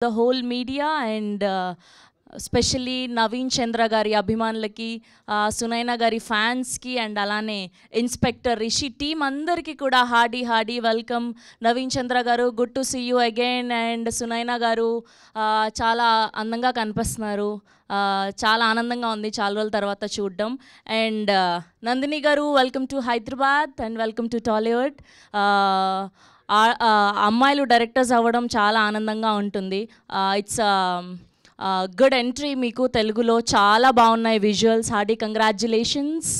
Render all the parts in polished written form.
the whole media and especially Naveen Chandra gari abhimanulaki, Sunaina gari fans ki and alane Inspector Rishi team andarki kuda hardy welcome. Naveen Chandra garu, good to see you again, and Sunaina garu చాలా అందంగా కనిపిస్తున్నారు. చాలా ఆనందంగా ఉంది చాలా రోజుల తర్వాత చూడడం. అండ్ నందిని గారు, welcome to Hyderabad and welcome to Tollywood. అమ్మాయిలు డైరెక్టర్స్ అవ్వడం చాలా ఆనందంగా ఉంటుంది. ఇట్స్ గుడ్ ఎంట్రీ మీకు తెలుగులో. చాలా బాగున్నాయి విజువల్స్. Hearty congratulations.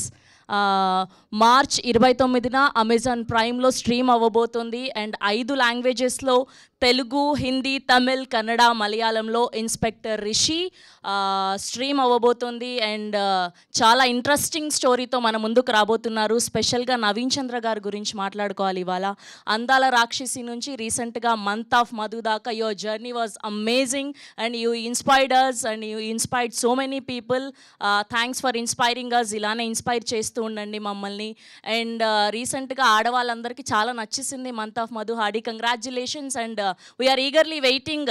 మార్చ్ 29న అమెజాన్ ప్రైమ్లో స్ట్రీమ్ అవ్వబోతుంది. అండ్ 5 లాంగ్వేజెస్లో తెలుగు, హిందీ, తమిళ్, కన్నడ, మలయాళంలో ఇన్స్పెక్టర్ రిషి స్ట్రీమ్ అవ్వబోతుంది. అండ్ చాలా ఇంట్రెస్టింగ్ స్టోరీతో మన ముందుకు రాబోతున్నారు. స్పెషల్గా నవీన్ చంద్ర గారి గురించి మాట్లాడుకోవాలి ఇవాళ. అందాల రాక్షసి నుంచి రీసెంట్గా మంత్ ఆఫ్ మధు దాకా your journey was amazing and you inspired us and you inspired so many people. Thanks for inspiring us. ఇలానే ఇన్స్పైర్ చేస్తూ ఉండండి మమ్మల్ని. అండ్ రీసెంట్గా ఆడవాళ్ళందరికీ చాలా నచ్చేసింది Month of Madhu. Hearty congratulations. And we're eagerly waiting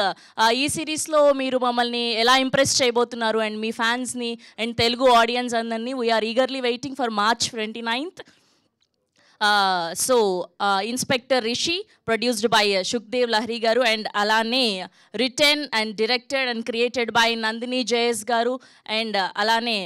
ఈ సిరీస్లో మీరు మమ్మల్ని ఎలా ఇంప్రెస్ చేయబోతున్నారు అండ్ మీ ఫ్యాన్స్ని అండ్ తెలుగు ఆడియన్స్ అందరినీ. We're eagerly waiting for March 29th. So Inspector Rishi produced by Shukdev Lahari garu and అలానే written and directed and created by Nandini J S garu. And అలానే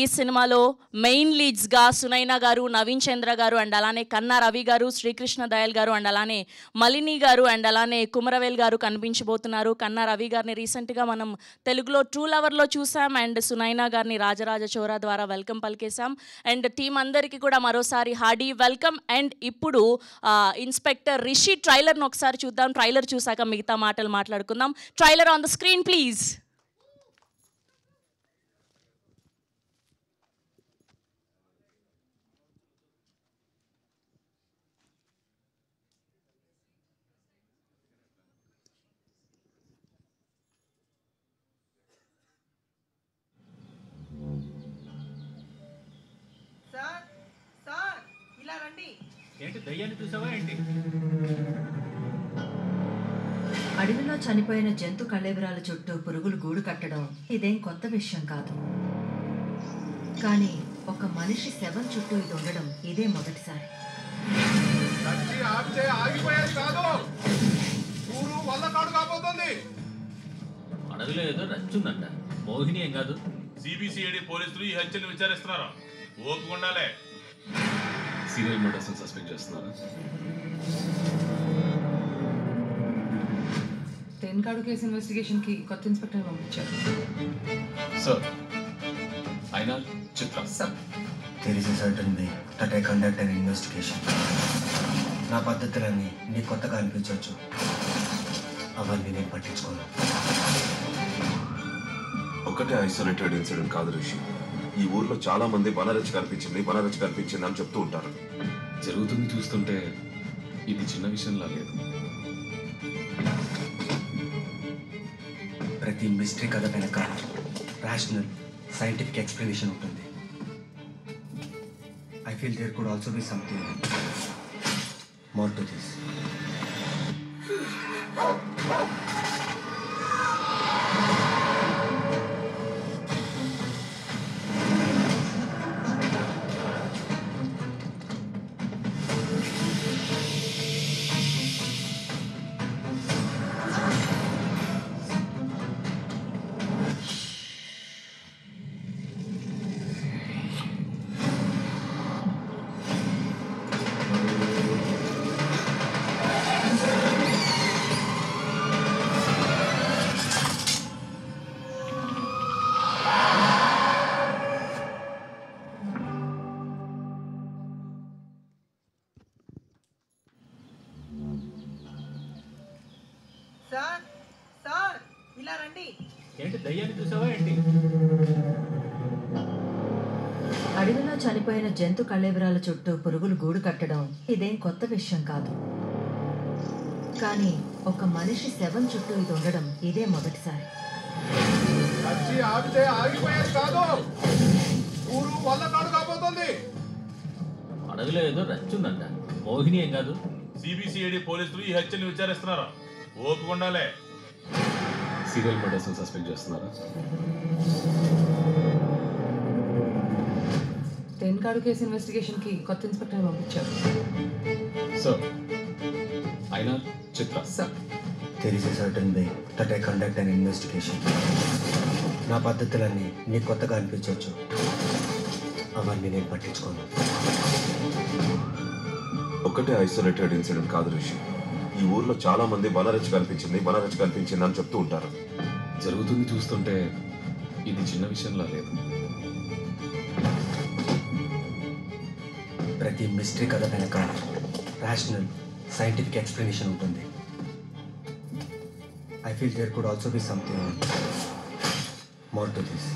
ఈ సినిమాలో మెయిన్ లీడ్స్గా సునైనా గారు, నవీన్ చంద్ర గారు అండ్ అలానే కన్నా రవి గారు, శ్రీకృష్ణ దయాల్ గారు అండ్ అలానే మలిని గారు అండ్ అలానే కుమరవేల్ గారు కనిపించబోతున్నారు. కన్నా రవి గారిని రీసెంట్గా మనం తెలుగులో ట్రూ లవర్లో చూసాం అండ్ సునైనా గారిని రాజరాజ చోరా ద్వారా వెల్కమ్ పలికేశాం. అండ్ టీం అందరికీ కూడా మరోసారి హార్డీ వెల్కమ్. అండ్ ఇప్పుడు ఇన్స్పెక్టర్ రిషి ట్రైలర్ను ఒకసారి చూద్దాం. ట్రైలర్ చూసాక మిగతా మాటలు మాట్లాడుకుందాం. Trailer on the screen please. ఏంటి దయ్యాన్ని చూసావా ఏంటి? అడవిలో చనిపోయిన జంతు కళేబరాల చుట్టూ పురుగులు గూడు కట్టడం ఇదేం కొత్త విషయం కాదు. కానీ ఒక మనిషి శవం చుట్టూ ఇది ఉండడం ఇదే మొదటిసారి. అడవిలో ఏదో రచ్చుందంట. మోహిని ఏం కాదు. సిబిసిఐడి పోలీసులు ఈ హత్యను విచారిస్తున్నారు. ఓపుకుండాలే. సీరియల్ మర్డర్స్ సస్పెక్ట్ చేస్తున్నారు. తెన్కాడు కేసు ఇన్వెస్టిగేషన్ కి కొత్త ఇన్స్పెక్టర్ పంపించారు. సార్, అయినా చిత్ర sir, there is a certain way that I conduct an investigation. నా పద్ధతులన్నీ నీకు కొత్తగా అనిపించవచ్చు. అవన్నీ నేను పట్టించుకోను. ఒకటే ఐసోలేటెడ్ ఇన్సిడెంట్ కాదు రిషి. ఈ ఊర్లో చాలా మంది వనరచి కనిపించింది అని చెప్తూ ఉంటారు. జరుగుతుంది చూస్తుంటే ఇది చిన్న విషయంలా లేదు. ప్రతి మిస్టరీ కథ వెనక రేషనల్ సైంటిఫిక్ ఎక్స్ప్లెనేషన్ ఉంటుంది. I feel there could also be something more to this. ఏంటి దయ్యాన్ని చూసావా ఏంటి? అడవిలో చనిపోయిన జంతు కళేబరాల చుట్టూ పురుగులు గూడు కట్టడం ఇదేం కొత్త విషయం కాదు. కానీ ఒక మనిషి శవం చుట్టూ ఇది ఉండడం ఇదే మొదటిసారి. అడవిలో ఏదో రచ్చుందంట. మోహిని ఏం కాదు. సిబిసిఐడి పోలీసులు ఈ హత్యను విచారిస్తున్నారు. ఓపుకుండాలే. సీరియల్ మర్డర్స్ సస్పెక్ట్ చేస్తున్నారా? తెన్కాడు కేసు ఇన్వెస్టిగేషన్కి కొత్త ఇన్స్పెక్టర్ని పంపించారు. సార్, అయినా చిత్ర sir, There is a certain way that I conduct an investigation. నా పద్ధతులన్నీ నీకు కొత్తగా అనిపించవచ్చు, అవన్నీ నేను పట్టించుకోను. ఒక్కటే ఐసోలేటెడ్ ఇన్సిడెంట్ కాదు రిషి. ఈ ఊర్లో చాలా మంది వనరచ కనిపించింది అని చెప్తూ ఉంటారు. జరుగుతుంది చూస్తుంటే ఇది చిన్న విషయంలా లేదు. ప్రతి మిస్టరీ కథ వెనక రేషనల్ సైంటిఫిక్ ఎక్స్ప్లెనేషన్ ఉంటుంది. I feel there could also be something more to this.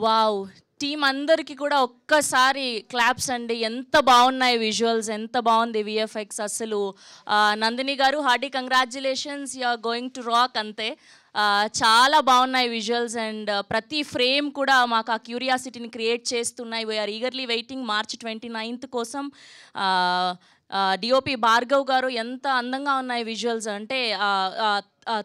Wow, team అందరికీ కూడా ఒక్కసారి క్లాప్స్ అండి. ఎంత బాగున్నాయి విజువల్స్, ఎంత బాగుంది విఎఫ్ఎక్స్. అసలు Nandini garu, hearty congratulations, you are going to rock. అంతే, చాలా బాగున్నాయి విజువల్స్ అండ్ ప్రతి ఫ్రేమ్ కూడా మాకు ఆ క్యూరియాసిటీని క్రియేట్ చేస్తున్నాయి. We're eagerly waiting March 29th కోసం. డిఓపి భార్గవ్ గారు, ఎంత అందంగా ఉన్నాయి విజువల్స్. అంటే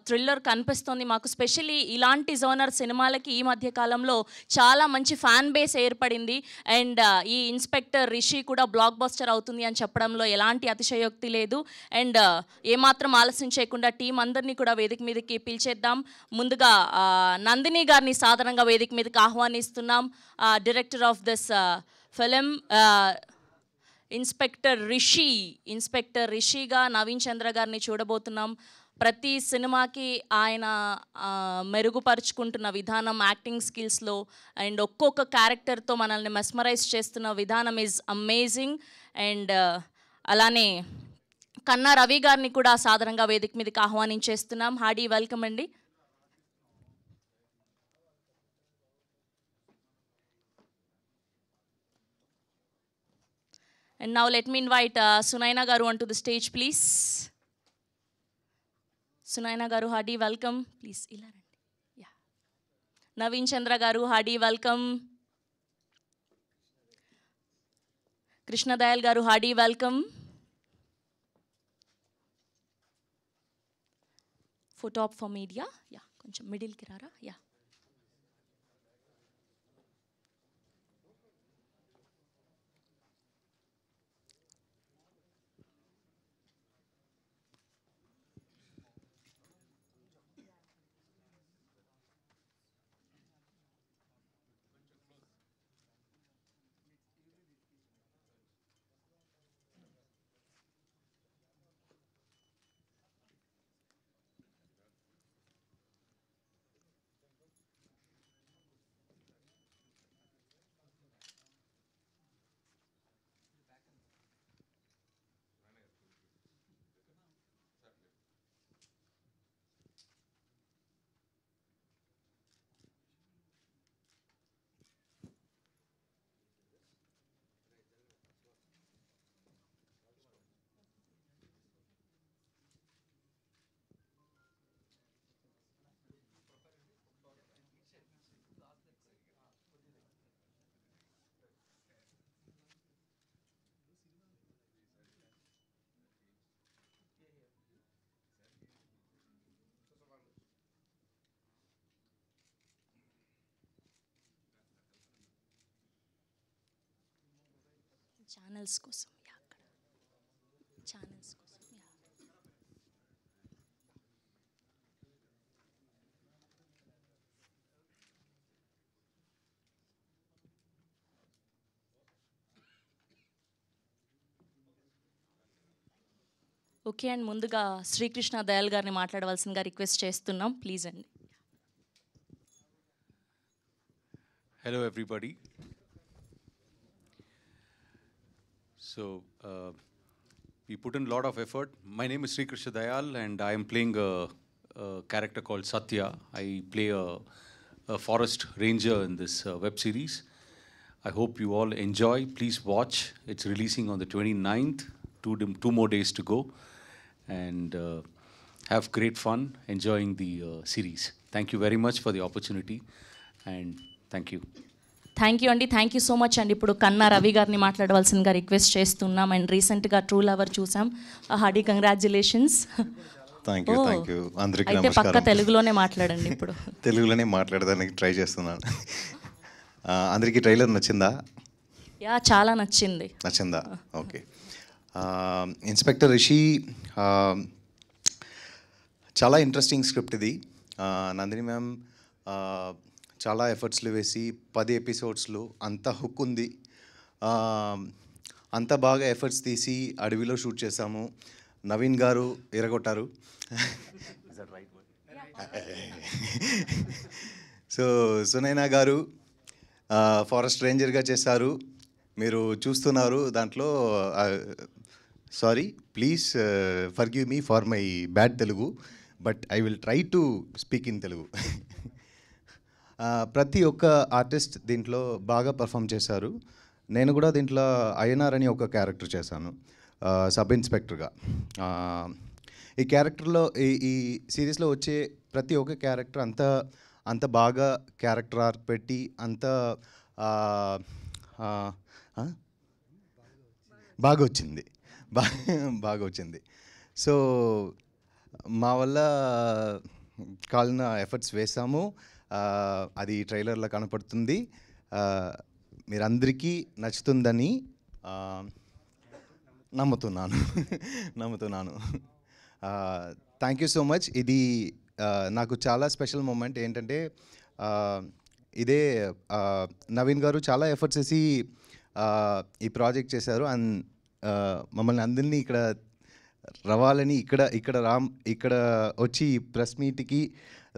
థ్రిల్లర్ కనిపిస్తుంది మాకు. స్పెషల్లీ ఇలాంటి జోనర్ సినిమాలకి ఈ మధ్య కాలంలో చాలా మంచి ఫ్యాన్ బేస్ ఏర్పడింది. అండ్ ఈ ఇన్స్పెక్టర్ రిషి కూడా బ్లాక్ బస్టర్ అవుతుంది అని చెప్పడంలో ఎలాంటి అతిశయోక్తి లేదు. అండ్ ఏమాత్రం ఆలస్యం చేయకుండా టీం అందరినీ కూడా వేదిక మీదకి పిలిచేద్దాం. ముందుగా నందిని గారిని సాధారణంగా వేదిక మీదకి ఆహ్వానిస్తున్నాం. Director of this film Inspector రిషిగా నవీన్ చంద్ర గారిని చూడబోతున్నాం. ప్రతి సినిమాకి ఆయన మెరుగుపరుచుకుంటున్న విధానం, యాక్టింగ్ స్కిల్స్లో అండ్ ఒక్కొక్క క్యారెక్టర్తో మనల్ని మెస్మరైజ్ చేస్తున్న విధానం ఈజ్ అమేజింగ్. అండ్ అలానే కన్నా రవి గారిని కూడా సాధారణంగా వేదిక మీదకి ఆహ్వానించేస్తున్నాం. హార్డీ వెల్కమ్ అండి. And now let me invite Sunaina Garu onto the stage, please. Sunaina Garu, Hardy, welcome. Please, ila randi. Yeah. Naveen Chandra Garu, Hardy, welcome. Krishna Dayal Garu, Hardy, welcome. Photo op for media. Yeah, koncham middle ki rara. Yeah. Channels కోసం, అక్కడ channels కోసం. Okay and ముందుగా శ్రీకృష్ణ దయాల్ గారిని మాట్లాడవలసిందిగా request చేస్తున్నాం please అండి. Hello, everybody. So, we put in a lot of effort. My name is Sri Krishna Dayal, and I am playing a character called Satya. I play a forest ranger in this web series. I hope you all enjoy. Please watch. It's releasing on the 29th. Two more days to go. And have great fun enjoying the series. Thank you very much for the opportunity. And thank you. Thank you అండి. Thank you so much అండి. ఇప్పుడు కన్నా రవి గారిని మాట్లాడవలసిందిగా request చేస్తున్నాం. And రీసెంట్గా true lover చూసాం. Hearty congratulations. Thank you, thank you. అందరికీ అయితే పక్క నమస్కారం. తెలుగులోనే మాట్లాడండి ఇప్పుడు. తెలుగులోనే మాట్లాడడానికి ట్రై చేస్తున్నాను. అందరికీ ట్రైలర్ నచ్చిందా? యా, చాలా నచ్చింది. నచ్చిందా? ఓకే. ఇన్స్పెక్టర్ రిషి చాలా ఇంట్రెస్టింగ్ స్క్రిప్ట్ ఇది. నందిని మ్యామ్ చాలా ఎఫర్ట్స్లు వేసి 10 ఎపిసోడ్స్లో అంత హుక్ ఉంది. అంత బాగా ఎఫర్ట్స్ తీసి అడవిలో షూట్ చేశాము. నవీన్ గారు ఎరగొట్టారు. సో సునైనా గారు ఫారెస్ట్ రేంజర్గా చేశారు. మీరు చూస్తున్నారు దాంట్లో. Sorry, please forgive me for my bad Telugu, but I will try to speak in Telugu. ప్రతి ఒక్క ఆర్టిస్ట్ దీంట్లో బాగా పర్ఫామ్ చేశారు. నేను కూడా దీంట్లో అయ్యనార్ అని ఒక క్యారెక్టర్ చేశాను, సబ్ ఇన్స్పెక్టర్గా. ఈ క్యారెక్టర్లో ఈ సిరీస్లో వచ్చే ప్రతి ఒక్క క్యారెక్టర్ అంత బాగా క్యారెక్టర్ ఆర్క్ పెట్టి బాగా వచ్చింది. సో మా వల్ల కాలిన ఎఫర్ట్స్ వేసాము. అది ట్రైలర్లో కనపడుతుంది. మీరందరికీ నచ్చుతుందని నమ్ముతున్నాను. Thank you so much. ఇది నాకు చాలా స్పెషల్ మూమెంట్. ఏంటంటే ఇదే నవీన్ గారు చాలా ఎఫర్ట్స్ వేసి ఈ ప్రాజెక్ట్ చేశారు. అండ్ మమ్మల్ని అందరినీ ఇక్కడ రావాలని, ఇక్కడ వచ్చి ఈ ప్రెస్ మీట్కి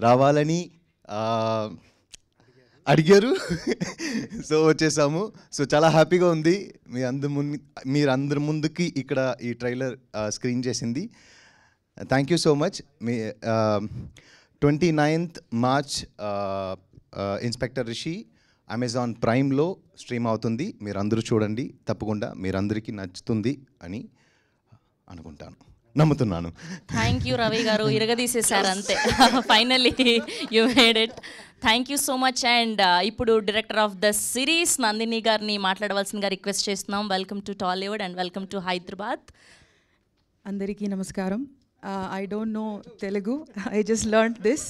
రావాలని అడిగారు. సో వచ్చేసాము. సో చాలా హ్యాపీగా ఉంది. మీరందరి ముందుకి ఇక్కడ ఈ ట్రైలర్ స్క్రీన్ చేసింది. Thank you so much. 29th March Inspector Rishi Amazon ప్రైమ్లో స్ట్రీమ్ అవుతుంది. మీరందరూ చూడండి తప్పకుండా. మీరందరికీ నచ్చుతుంది అని నమ్ముతున్నాను. థ్యాంక్ యూ రవి గారు, ఇరగదీసేశారు అంతే. Finally you made it. Thank you so much. And ఇప్పుడు director of the series Nandini గారిని మాట్లాడవలసిందిగా రిక్వెస్ట్ చేస్తున్నాం. Welcome to Tollywood and welcome to Hyderabad. అందరికీ నమస్కారం. I don't know Telugu. I just learned this.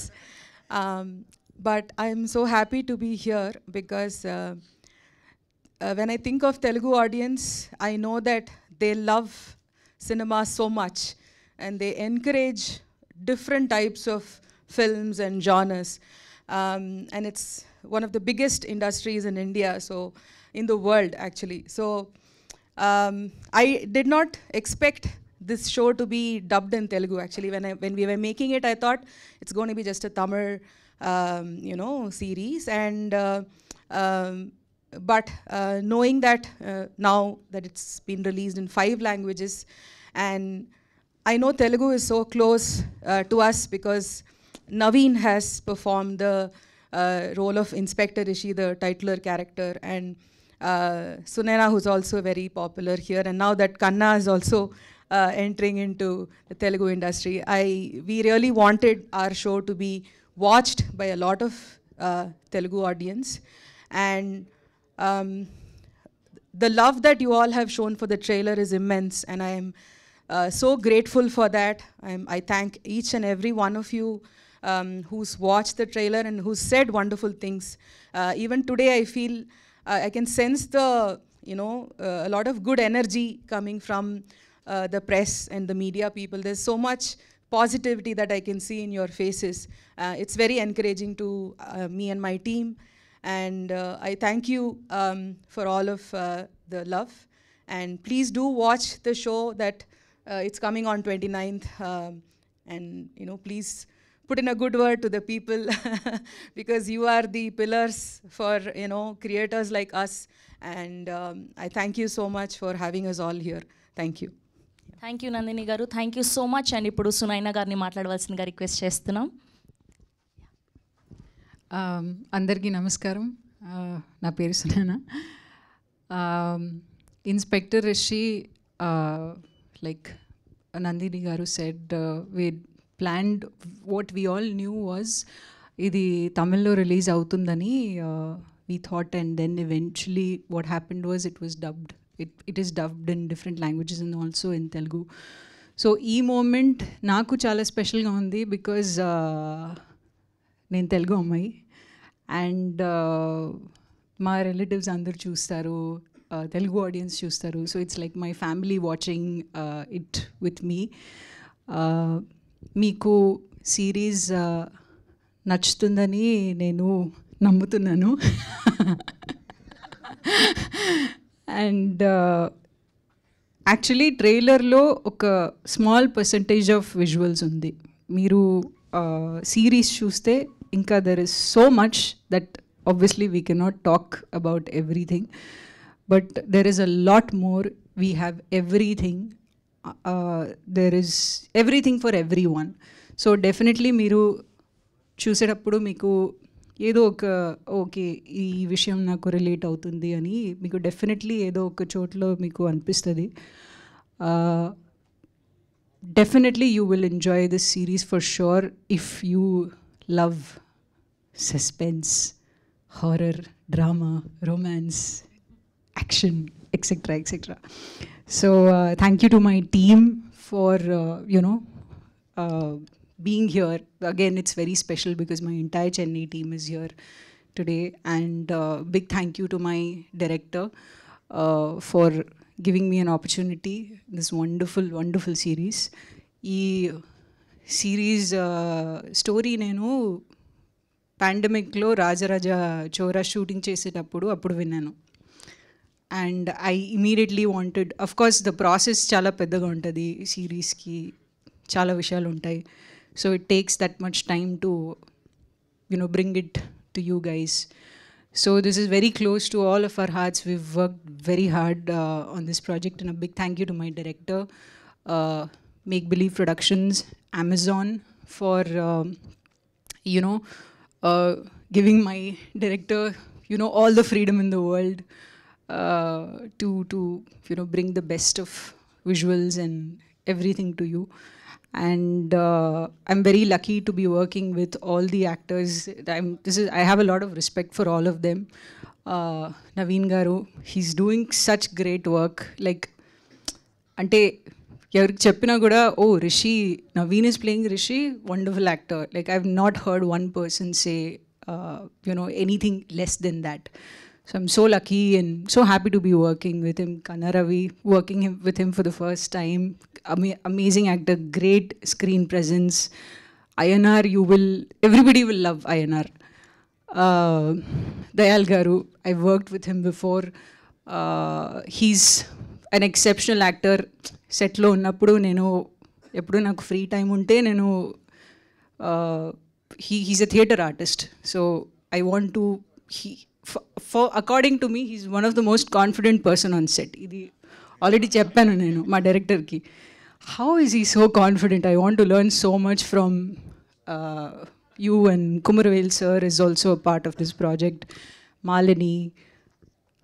But I am so happy to be here because when I think of Telugu audience, I know that they love cinema so much and they encourage different types of films and genres. And it's one of the biggest industries in India, so in the world actually. So I did not expect this show to be dubbed in Telugu. Actually, when we were making it, I thought it's going to be just a Tamil, series. And but knowing that now that it's been released in 5 languages, and I know Telugu is so close to us because Naveen has performed the role of Inspector Rishi, the titular character, and Sunaina, who's also very popular here, and now that Kanna is also entering into the Telugu industry. We really wanted our show to be watched by a lot of Telugu audience, and the love that you all have shown for the trailer is immense, and I am so grateful for that. I thank each and every one of you who's watched the trailer and who's said wonderful things. Even today I feel I can sense a lot of good energy coming from the press and the media people. There's so much positivity that I can see in your faces. It's very encouraging to me and my team, and I thank you for all of the love, and please do watch the show that it's coming on 29th, and please put in a good word to the people because you are the pillars for creators like us, and I thank you so much for having us all here. Thank you. Thank you Nandini garu, thank you so much. And ఇప్పుడు సునైనా గారిని మాట్లాడవలసిందిగా request చేస్తున్నాం. అందరికీ నమస్కారం. నా పేరు Sunaina. Inspector Rishi, like Nandini garu said, we planned, what we all knew was idi Tamil lo release avutundani we thought, and then eventually what happened was it was dubbed. It is dubbed in different languages and also in Telugu. So ee moment naaku chaala special ga undi because nenu Telugu ammayi, and మా relatives అందరు చూస్తారు, Telugu audience చూస్తారు. So it's like my family watching it with me. మీకు series నచ్చుతుందని నేను నమ్ముతున్నాను. And actually ట్రైలర్లో ఒక స్మాల్ పర్సంటేజ్ ఆఫ్ విజువల్స్ ఉంది. మీరు సిరీస్ చూస్తే ఇంకా there is so much that obviously we cannot talk about everything, but there is a lot more. We have everything. There is everything for everyone. So definitely మీరు చూసేటప్పుడు మీకు ఏదో ఒక okay ఈ విషయం నాకు రిలేట్ అవుతుంది అని మీకు డెఫినెట్లీ ఏదో ఒక చోట్లో మీకు అనిపిస్తుంది. Definitely you will enjoy this series for sure if you love suspense, horror, drama, romance, action, etc., etc. So thank you to my team for being here. Again, it's very special because my entire Chennai team is here today, and big thank you to my director for giving me an opportunity, this wonderful series. Ee series story nenu పాండమిక్లో Rajaraja Chora shooting చేసేటప్పుడు అప్పుడు విన్నాను. And I immediately wanted, of course the process చాలా పెద్దగా ఉంటుంది సిరీస్కి, చాలా విషయాలు ఉంటాయి. So it takes that much time to bring it to you guys. So this is very close to all of our hearts. We've worked very hard on this project, and a big thank you to my director, Make Believe Productions, Amazon for giving my director all the freedom in the world to bring the best of visuals and everything to you. And I'm very lucky to be working with all the actors. I have a lot of respect for all of them. Naveen garu, he's doing such great work. Like ante ఎవరికి చెప్పినా కూడా, oh Rishi, Naveen is playing Rishi, wonderful actor. Like I have not heard one person say anything less than that. So I'm so lucky and so happy to be working with him. Kanna Ravi, working with him for the first time. Amazing actor, great screen presence. INR, everybody will love INR. Dayal garu, I've worked with him before. He's an exceptional actor. సెట్లో ఉన్నప్పుడు నేను ఎప్పుడు నాకు free time ఉంటే నేను he's a theatre artist, so I want to for according to me he's one of the most confident person on set. ఇది already చెప్పాను నేను మా డైరెక్టర్కి, how is he so confident? I want to learn so much from you, and Kumaravel sir is also a part of this project. Malini,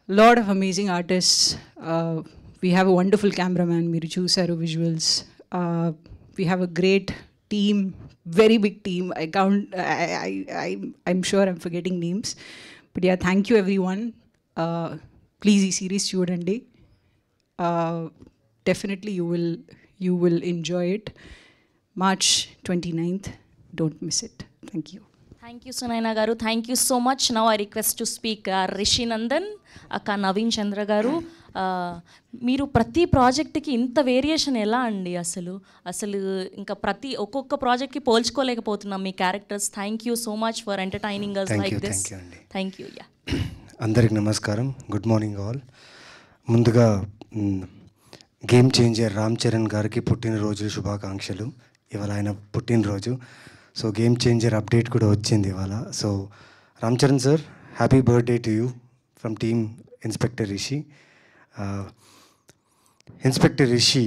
lot of amazing artists. We have a wonderful cameraman, Miru Chusaru visuals. We have a great team, very big team. I'm sure I'm forgetting names. But yeah, thank you everyone. Please, this series chudandi. Definitely you will enjoy it. March 29th, don't miss it. Thank you. Thank you, Sunaina garu. Thank you so much. Now I request to speak Rishi Nandan, akka Naveen Chandra garu. మీరు ప్రతి ప్రాజెక్ట్కి ఇంత variation ఎలా అండి? అసలు ఇంకా ఒక్కొక్క ప్రాజెక్ట్కి పోల్చుకోలేకపోతున్నాం మీ characters. Thank you so much for entertaining us like this. Thank you. అందరికి నమస్కారం, గుడ్ మార్నింగ్ ఆల్. ముందుగా గేమ్ చేంజర్ రామ్ చరణ్ గారికి పుట్టినరోజు శుభాకాంక్షలు. ఇవాళ ఆయన పుట్టినరోజు. సో గేమ్ చేంజర్ అప్డేట్ కూడా వచ్చింది ఇవాళ. So Ram Charan sir, happy birthday to you from team Inspector Rishi. Inspector Rishi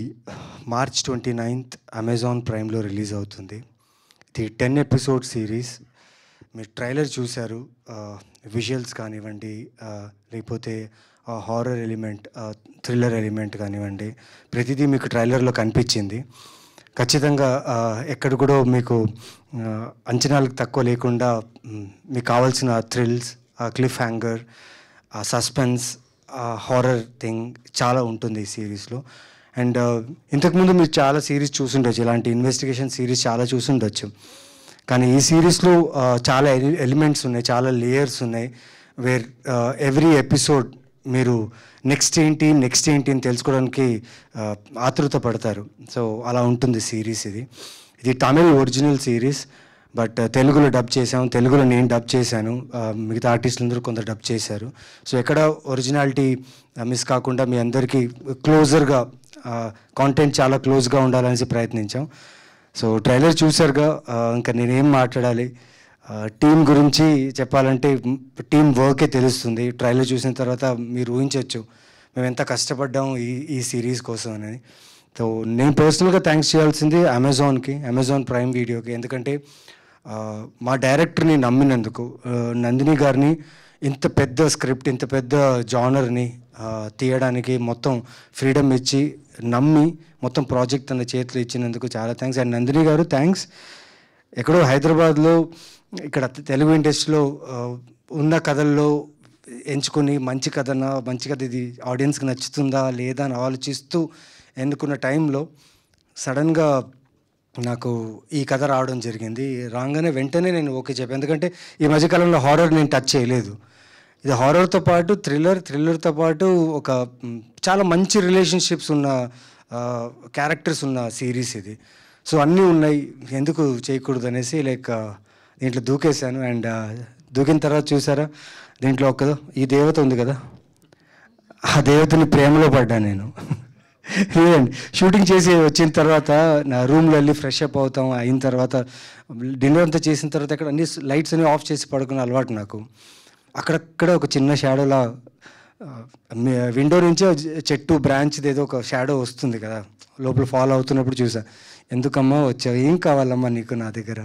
March 29th Amazon ప్రైమ్లో రిలీజ్ అవుతుంది. ఇది 10 ఎపిసోడ్ సిరీస్. మీరు ట్రైలర్ చూశారు, విజువల్స్ కానివ్వండి, లేకపోతే హారర్ ఎలిమెంట్, థ్రిల్లర్ ఎలిమెంట్ కానివ్వండి, ప్రతిదీ మీకు ట్రైలర్లో కనిపించింది. ఖచ్చితంగా ఎక్కడ కూడా మీకు అంచనాలకు తక్కువ లేకుండా మీకు కావాల్సిన thrills, cliff hanger, suspense, horror thing చాలా ఉంటుంది ఈ సిరీస్లో. అండ్ ఇంతకుముందు మీరు చాలా సిరీస్ చూసుండొచ్చు, ఇలాంటి ఇన్వెస్టిగేషన్ సిరీస్ చాలా చూసుండొచ్చు. కానీ ఈ సిరీస్లో చాలా ఎలిమెంట్స్ ఉన్నాయి, చాలా లేయర్స్ ఉన్నాయి. వేర్ ఎవ్రీ ఎపిసోడ్ మీరు నెక్స్ట్ ఏంటి అని తెలుసుకోవడానికి ఆతృత పడతారు. సో అలా ఉంటుంది సిరీస్. ఇది తమిళ్ ఒరిజినల్ సిరీస్, బట్ తెలుగులో డబ్ చేసాము. తెలుగులో నేను డబ్ చేశాను, మిగతా ఆర్టిస్టులందరూ కొందరు డబ్ చేశారు. సో ఎక్కడ ఒరిజినాలిటీ మిస్ కాకుండా మీ అందరికీ క్లోజర్గా కాంటెంట్ చాలా క్లోజ్గా ఉండాలనేసి ప్రయత్నించాం. సో ట్రైలర్ చూసారుగా, ఇంకా నేనేం మాట్లాడాలి. టీం గురించి చెప్పాలంటే టీం వర్కే తెలుస్తుంది. ట్రైలర్ చూసిన తర్వాత మీరు ఊహించవచ్చు మేము ఎంత కష్టపడ్డాం ఈ సిరీస్ కోసం అనేది. సో నేను పర్సనల్గా థ్యాంక్స్ చేయాల్సింది అమెజాన్ ప్రైమ్ వీడియోకి. ఎందుకంటే మా డైరెక్టర్ని నమ్మినందుకు, నందిని గారిని ఇంత పెద్ద స్క్రిప్ట్, ఇంత పెద్ద జానర్ని తీయడానికి మొత్తం ఫ్రీడమ్ ఇచ్చి నమ్మి మొత్తం ప్రాజెక్ట్ తన చేతిలో ఇచ్చినందుకు చాలా థ్యాంక్స్. అండ్ నందిని గారు థ్యాంక్స్. ఎక్కడో హైదరాబాద్లో ఇక్కడ తెలుగు ఇండస్ట్రీలో ఉన్న కథల్లో ఎంచుకొని మంచి కథ ఇది ఆడియన్స్కి నచ్చుతుందా లేదా అని ఆలోచిస్తూ ఎన్నుకున్న టైంలో సడన్గా నాకు ఈ కథ రావడం జరిగింది. రాగానే వెంటనే నేను ఓకే చెప్పాను. ఎందుకంటే ఈ మధ్యకాలంలో హారర్ నేను టచ్ చేయలేదు. ఇది హారర్తో పాటు థ్రిల్లర్తో పాటు ఒక చాలా మంచి రిలేషన్షిప్స్ ఉన్న క్యారెక్టర్స్ ఉన్న సిరీస్ ఇది. సో అన్నీ ఉన్నాయి, ఎందుకు చేయకూడదు అనేసి దీంట్లో దూకేశాను. అండ్ దూకిన తర్వాత చూసారా, దీంట్లో ఈ దేవత ఉంది కదా, ఆ దేవతని ప్రేమలో పడ్డా నేను. లేదండి, షూటింగ్ చేసి వచ్చిన తర్వాత నా రూమ్లో వెళ్ళి ఫ్రెష్ అప్ అయిన తర్వాత డిన్నర్ అంతా చేసిన తర్వాత అక్కడ అన్ని లైట్స్ అన్నీ ఆఫ్ చేసి పడుకునే అలవాటు నాకు. అక్కడక్కడ ఒక చిన్న షాడోలా విండో నుంచి చెట్టు బ్రాంచ్ ఏదో ఒక షాడో వస్తుంది కదా, లోపల ఫాలో అవుతున్నప్పుడు చూసా. ఎందుకమ్మా వచ్చావు, ఏం కావాలమ్మా నీకు నా దగ్గర,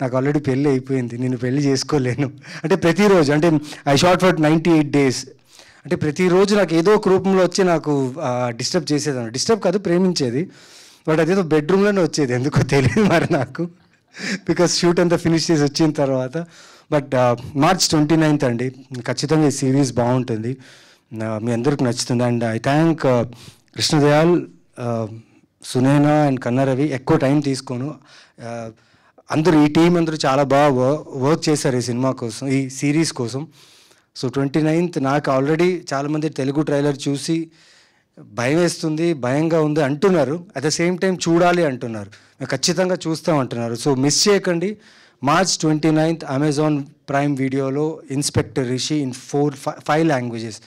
నాకు ఆల్రెడీ పెళ్ళి అయిపోయింది, నేను పెళ్ళి చేసుకోలేను అంటే ప్రతిరోజు, అంటే ఐ షార్ట్ ఫర్ 98 days, అంటే ప్రతిరోజు నాకు ఏదో ఒక రూపంలో వచ్చి నాకు డిస్టర్బ్ చేసేదాన్ని. డిస్టర్బ్ కాదు, ప్రేమించేది. బట్ అదేదో బెడ్రూమ్లోనే వచ్చేది, ఎందుకో తెలియదు మరి నాకు, బికాస్ షూట్ అంతా ఫినిష్ చేసి వచ్చిన తర్వాత. బట్ మార్చ్ 29th అండి, ఖచ్చితంగా ఈ సిరీస్ బాగుంటుంది, మీ అందరికి నచ్చుతుంది. And I thank Krishnadayal, Sunaina and Kannaravi. ఎక్కువ టైం తీసుకోను, అందరూ ఈ టీం అందరూ చాలా బాగా వర్క్ చేశారు ఈ సినిమా కోసం, ఈ సిరీస్ కోసం. సో 29th నాకు ఆల్రెడీ చాలామంది తెలుగు ట్రైలర్ చూసి భయం వేస్తుంది, భయంగా ఉంది అంటున్నారు. అట్ ద సేమ్ టైం చూడాలి అంటున్నారు, మేము ఖచ్చితంగా చూస్తాం అంటున్నారు. సో మిస్ చేయకండి. మార్చ్ 29th అమెజాన్ ప్రైమ్ వీడియోలో Inspector Rishi in 5 languages,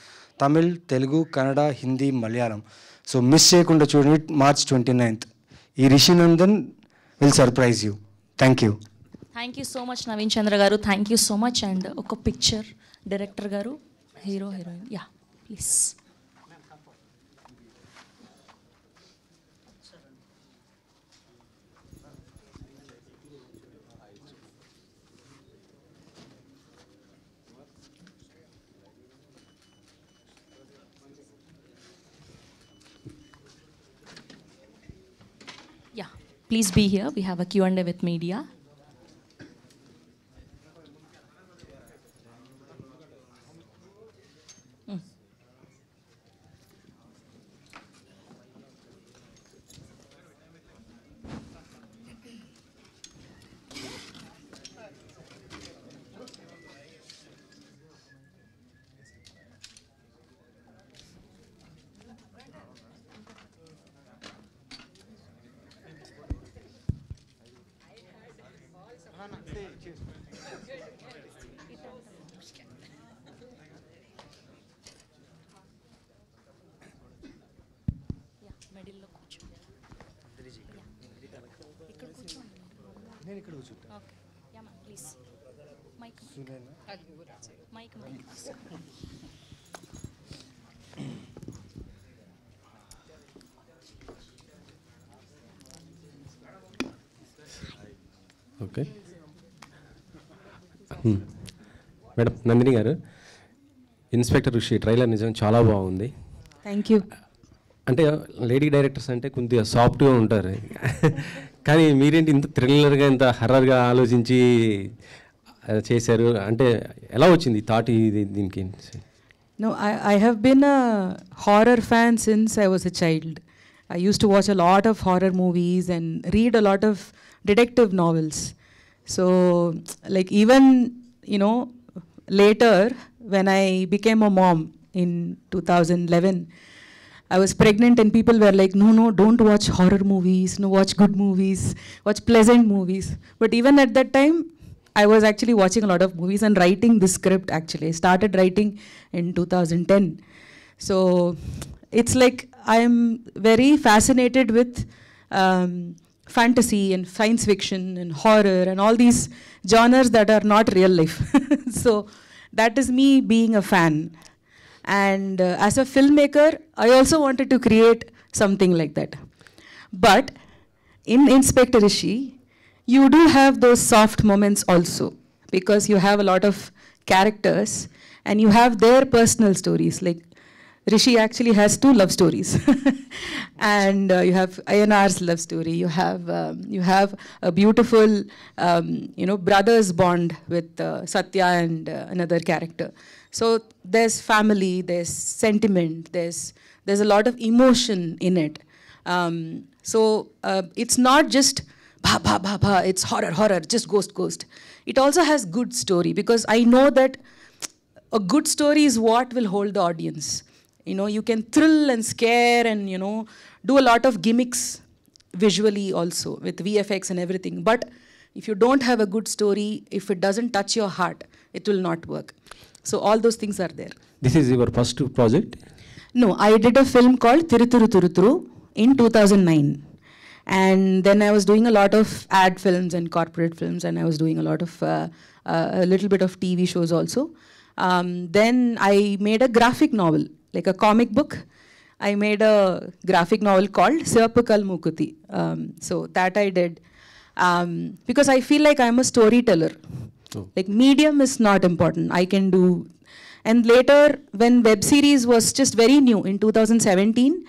Tamil, Telugu, Kannada, Hindi, Malayalam. So miss చేయకుండా చూడండి. మార్చ్ 29th ఈ Rishi Nandan will surprise you. Thank you. Thank you so much Naveen Chandra garu, thank you so much. And ఒక picture director garu, hero heroine, yeah please. Yeah, please be here. We have a Q&A with media. మిడిల్లో కూర్చోండి. ఇక్కడ కూర్చోండి. నేను ఇక్కడ కూర్చుంటా. Okay ya ma'am please mic mic mic okay madam Nandini garu, inspector Rishi trailer నిజం చాలా బాగుంది. Thank you. అంటే లేడీ డైరెక్టర్స్ అంటే కొద్దిగా సాఫ్ట్గా ఉంటారు, కానీ మీరేంటి ఇంత థ్రిల్లర్గా ఇంత హర్రర్గా ఆలోచించి చేశారు? అంటే ఎలా వచ్చింది థాట్ దీనికి? No, I have been a horror fan since I was a child. I used to watch a lot of horror movies and read a lot of detective novels. So, like even, you know, later when I became a mom in 2011, I was pregnant and people were like, no, don't watch horror movies, no, watch good movies, watch pleasant movies. But even at that time, I was actually watching a lot of movies and writing this script actually. I started writing in 2010. So it's like I'm very fascinated with fantasy and science fiction and horror and all these genres that are not real life. So that is me being a fan. And as a filmmaker, I also wanted to create something like that. But in Inspector Rishi, you do have those soft moments also, because you have a lot of characters and you have their personal stories. Like Rishi actually has 2 love stories. And you have Ayanar's love story. You have a beautiful, brothers bond with Satya and another character. So there's family, there's sentiment, there's a lot of emotion in it. So it's not just bha, it's horror, just ghost. It also has good story, because I know that a good story is what will hold the audience. You know, you can thrill and scare and, do a lot of gimmicks visually also with VFX and everything. But if you don't have a good story, if it doesn't touch your heart, it will not work. So all those things are there. This is your first project? No, I did a film called Thiruturu in 2009. And then I was doing a lot of ad films and corporate films, and I was doing a lot of, a little bit of TV shows also. Then I made a graphic novel, like a comic book. I made a graphic novel called Sirapukal Mukuti. So that I did. Because I feel like I'm a storyteller. Like medium is not important. I can do. And later, when web series was just very new in 2017,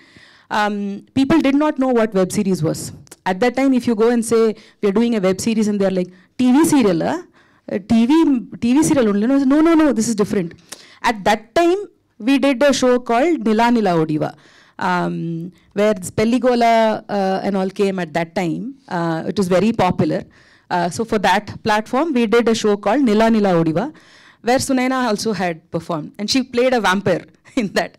people did not know what web series was. At that time, if you go and say, we're doing a web series, and they're like, TV serial, TV serial only. No, this is different. At that time, we did a show called Nila Nila Odiva, where Pelligola and all came at that time. It was very popular. So for that platform, we did a show called Nila Nila Odiva, where Sunaina also had performed. And she played a vampire in that.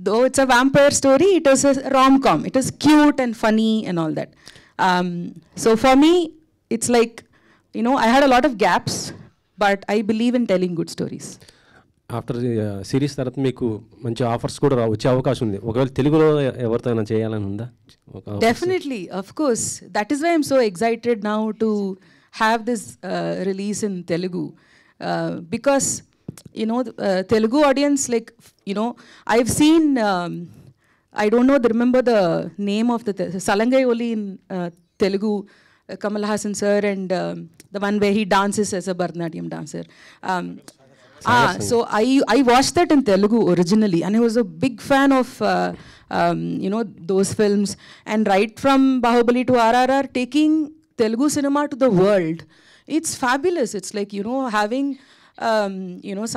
Though it's a vampire story, it was a rom-com. It was cute and funny and all that. So for me, it's like, I had a lot of gaps, but I believe in telling good stories. After series తర్వాత మీకు మంచి offers కూడా వచ్చే అవకాశం ఉంది. ఒకవేళ తెలుగులో ఎవరితో అయినా చేయాలని ఉందా? Definitely, of course. That is why I'm so excited now to have this release in Telugu. Because, Telugu audience, like, I've seen, I don't know, remember the name of the Salangai Oli in Telugu, Kamal Hassan sir, and the one where he dances as a Bharatanatyam dancer. So I watched that in Telugu originally, and I was a big fan of those films. And right from Bahubali to RRR, taking Telugu cinema to the world, it's fabulous. It's like, having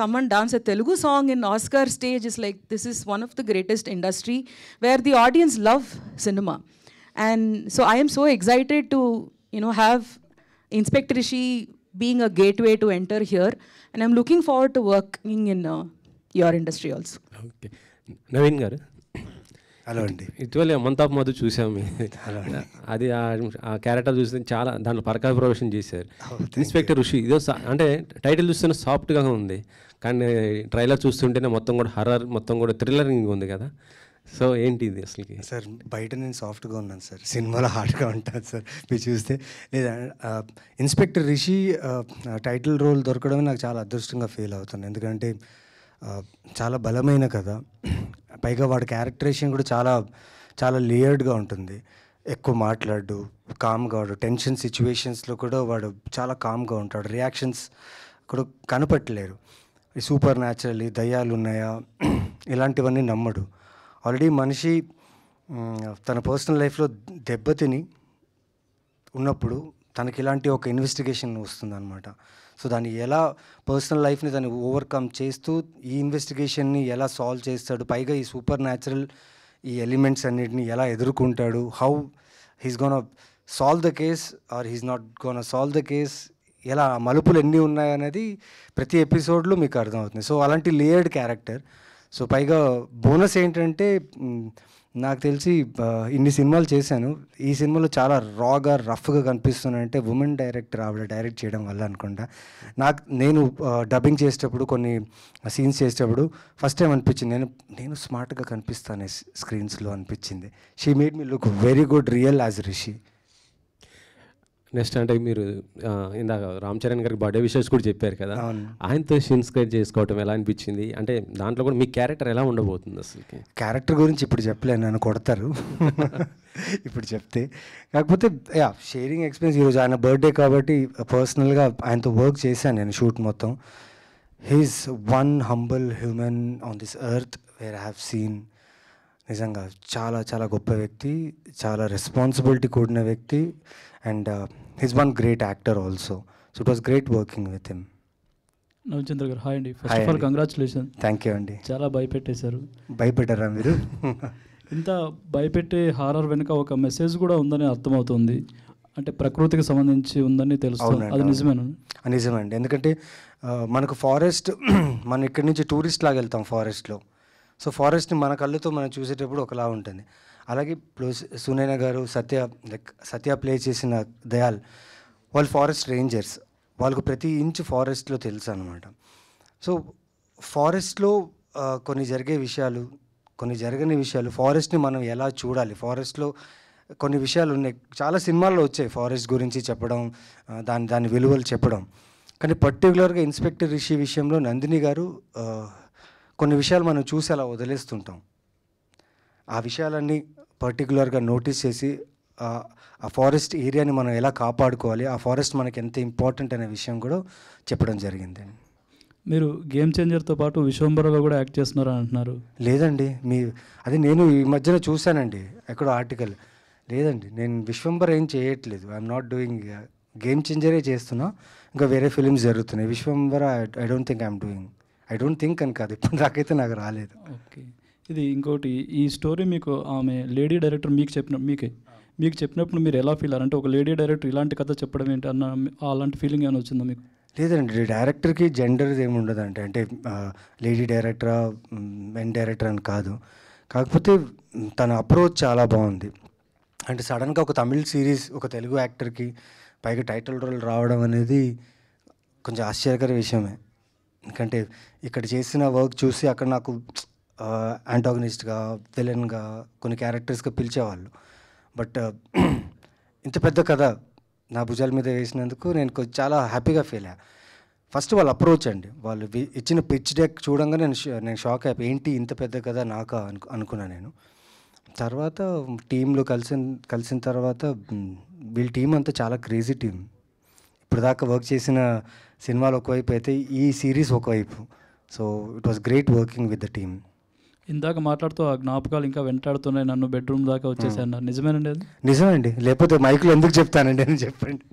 someone dance a Telugu song in Oscar stage is like, this is one of the greatest industry where the audience love cinema. And so I am so excited to, have Inspector Rishi being a gateway to enter here. And I'm looking forward to working in your industry also. Okay, Naveen గారు. Hello అండి. ఇటీవల month of Madhu చూసాము. అది ఆ character చూస్తే చాలా దాంట్లో పరకాయ ప్రవేశం చేశారు. ఇన్స్పెక్టర్ ఋషి ఇదో అంటే టైటిల్ చూస్తేనే సాఫ్ట్గా ఉంది, కానీ ట్రైలర్ చూస్తుంటేనే మొత్తం కూడా హర్రర్, మొత్తం కూడా థ్రిల్లరింగ్ ఉంది కదా. సో ఏంటి ఇది అసలుకి? సార్ బయట నేను సాఫ్ట్గా ఉన్నాను సార్, సినిమాలో హార్డ్గా ఉంటాను సార్ మీరు చూస్తే. లేదా ఇన్స్పెక్టర్ రిషి టైటిల్ రోల్ దొరకడమే నాకు చాలా అదృష్టంగా ఫీల్ అవుతాను. ఎందుకంటే చాలా బలమైన కథ, పైగా వాడి క్యారెక్టరేషన్ కూడా చాలా చాలా లేయర్డ్గా ఉంటుంది. ఎక్కువ మాట్లాడు, కామ్గా వాడు టెన్షన్ సిచ్యువేషన్స్లో కూడా వాడు చాలా కామ్గా ఉంటాడు. రియాక్షన్స్ కూడా కనపట్టలేరు. ఈ సూపర్ న్యాచురల్లీ దయ్యాలు ఉన్నాయా ఇలాంటివన్నీ నమ్మడు. ఆల్రెడీ మనిషి తన పర్సనల్ లైఫ్లో దెబ్బతిని ఉన్నప్పుడు తనకి ఇలాంటి ఒక ఇన్వెస్టిగేషన్ వస్తుందన్నమాట. సో దాన్ని ఎలా పర్సనల్ లైఫ్ని దాన్ని ఓవర్కమ్ చేస్తూ ఈ ఇన్వెస్టిగేషన్ని ఎలా సాల్వ్ చేస్తాడు, పైగా ఈ సూపర్ న్యాచురల్ ఈ ఎలిమెంట్స్ అన్నిటిని ఎలా ఎదుర్కొంటాడు, how he's gonna solve the case or he's not gonna solve the case, ఎలా మలుపులు ఎన్ని ఉన్నాయనేది ప్రతి ఎపిసోడ్లో మీకు అర్థమవుతుంది. సో అలాంటి లేయర్డ్ క్యారెక్టర్. సో పైగా బోనస్ ఏంటంటే నాకు తెలిసి ఇన్ని సినిమాలు చేశాను, ఈ సినిమాలో చాలా రాగా రఫ్గా కనిపిస్తున్నానంటే ఉమెన్ డైరెక్టర్ ఆవిడ డైరెక్ట్ చేయడం వల్ల అనుకుంటా. నేను డబ్బింగ్ చేసేటప్పుడు కొన్ని సీన్స్ చేసేటప్పుడు ఫస్ట్ టైం అనిపించింది నేను స్మార్ట్గా కనిపిస్తాను స్క్రీన్స్లో అనిపించింది. She made me look very good real as Rishi. Next అంటే మీరు ఇందాక రామ్ చరణ్ గారికి బర్త్డే విషెస్ కూడా చెప్పారు కదా, ఆయనతో ఇన్స్క్రైబ్ చేసుకోవటం ఎలా అనిపించింది? అంటే దాంట్లో కూడా మీ క్యారెక్టర్ ఎలా ఉండబోతుంది అసలుకి? క్యారెక్టర్ గురించి ఇప్పుడు చెప్పలేను, నన్ను కొడతారు ఇప్పుడు చెప్తే. కాకపోతే షేరింగ్ ఎక్స్పీరియన్స్. ఈరోజు ఆయన బర్త్డే కాబట్టి పర్సనల్గా ఆయనతో వర్క్ చేశాను నేను షూట్ మొత్తం. He is one humble human on this earth where I have seen. నిజంగా చాలా చాలా గొప్ప వ్యక్తి, చాలా రెస్పాన్సిబిలిటీ కూడిన వ్యక్తి, and he's one great actor also. So it was great working with him. Navachandra garu hi అండి. First of all congratulation. Thank you అండి. చాలా భయపెట్టేశారు. భయపెట్టారా మీరు? ఇంత భయపెట్టే హారర్ వెనుక ఒక మెసేజ్ కూడా ఉందని అర్థమవుతుంది. అంటే ప్రకృతికి సంబంధించి ఉందని తెలుస్తుంది, అది నిజమేనా? నిజమండి. ఎందుకంటే మనకు ఫారెస్ట్ మనం ఇక్కడి నుంచి టూరిస్ట్ లాగా వెళ్తాం ఫారెస్ట్లో. సో ఫారెస్ట్ని మన కళ్ళతో మనం చూసేటప్పుడు ఒకలా ఉంటుంది. అలాగే ఇప్పుడు సునైన గారు, సత్య ప్లే చేసిన దయాల్, వాళ్ళు ఫారెస్ట్ రేంజర్స్, వాళ్ళకు ప్రతి ఇంచు ఫారెస్ట్లో తెలుసు అనమాట. సో ఫారెస్ట్లో కొన్ని జరిగే విషయాలు, కొన్ని జరగని విషయాలు, ఫారెస్ట్ని మనం ఎలా చూడాలి, ఫారెస్ట్లో కొన్ని విషయాలు ఉన్నాయి. చాలా సినిమాల్లో వచ్చాయి ఫారెస్ట్ గురించి చెప్పడం, దాని విలువలు చెప్పడం. కానీ పర్టికులర్గా ఇన్స్పెక్టర్ రిషి విషయంలో నందిని గారు కొన్ని విషయాలు మనం చూసి అలా వదిలేస్తుంటాం. ఆ విషయాలన్నీ పర్టికులర్గా నోటీస్ చేసి ఆ ఫారెస్ట్ ఏరియాని మనం ఎలా కాపాడుకోవాలి, ఆ ఫారెస్ట్ మనకి ఎంత ఇంపార్టెంట్ అనే విషయం కూడా చెప్పడం జరిగింది. మీరు గేమ్ చేంజర్తో పాటు విశ్వంబరలో కూడా యాక్ట్ చేస్తున్నారని అంటున్నారు. లేదండి, అది నేను ఈ మధ్యన చూశానండి ఎక్కడో ఆర్టికల్. లేదండి, నేను విశ్వంబర ఏం చేయట్లేదు. ఐఎమ్ నాట్ డూయింగ్, గేమ్ చేంజరే చేస్తున్నా, ఇంకా వేరే ఫిలిమ్స్ జరుగుతున్నాయి. Vishwambhara I don't think I'm doing. I don't think అని కాదు, ఇప్పుడు నాకైతే నాకు రాలేదు. ఓకే. ఇది ఇంకోటి, ఈ స్టోరీ మీకు ఆమె లేడీ డైరెక్టర్ మీకు చెప్పినప్పుడు మీరు ఎలా ఫీల్ అయ్యారు? అంటే ఒక లేడీ డైరెక్టర్ ఇలాంటి కథ చెప్పడం ఏంటి అన్న అలాంటి ఫీలింగ్ ఏమైనా వచ్చిందా మీకు? లేదండి, డైరెక్టర్కి జెండర్ ఏమి ఉండదండి. అంటే లేడీ డైరెక్టరా మెన్ డైరెక్టర్ అని కాదు. కాకపోతే తన అప్రోచ్ చాలా బాగుంది. అంటే సడన్గా ఒక తమిళ్ సిరీస్ ఒక తెలుగు యాక్టర్కి పైగా టైటిల్ రోల్ రావడం అనేది కొంచెం ఆశ్చర్యకర విషయమే. ఎందుకంటే ఇక్కడ చేసిన వర్క్ చూసి అక్కడ నాకు యాంటాగనిస్ట్గా, విలన్గా, కొన్ని క్యారెక్టర్స్గా పిలిచేవాళ్ళు. బట్ ఇంత పెద్ద కథ నా భుజాల మీద వేసినందుకు నేను చాలా హ్యాపీగా ఫీల్ అయ్యా. ఫస్ట్ వాళ్ళ అప్రోచ్ అండి, వాళ్ళు ఇచ్చిన పిచ్ డెక్ చూడంగా నేను షాక్ అయిపోయి, ఏంటి ఇంత పెద్ద కథ నాకా అనుకున్నాను నేను. తర్వాత టీంలో కలిసిన తర్వాత వీళ్ళ టీం అంతా చాలా క్రేజీ టీం. ఇప్పుడు దాకా వర్క్ చేసిన సినిమాలు ఒకవైపు అయితే ఈ సిరీస్ ఒకవైపు. So it was great working with the team. ఇందాక మాట్లాడుతూ ఆ జ్ఞాపకాలు ఇంకా వెంటాడుతున్నాయి, నన్ను బెడ్రూమ్ దాకా వచ్చేసాను. నిజమేనండి అది? నిజమండి, లేకపోతే మైక్లో ఎందుకు చెప్తానండి అని చెప్పండి.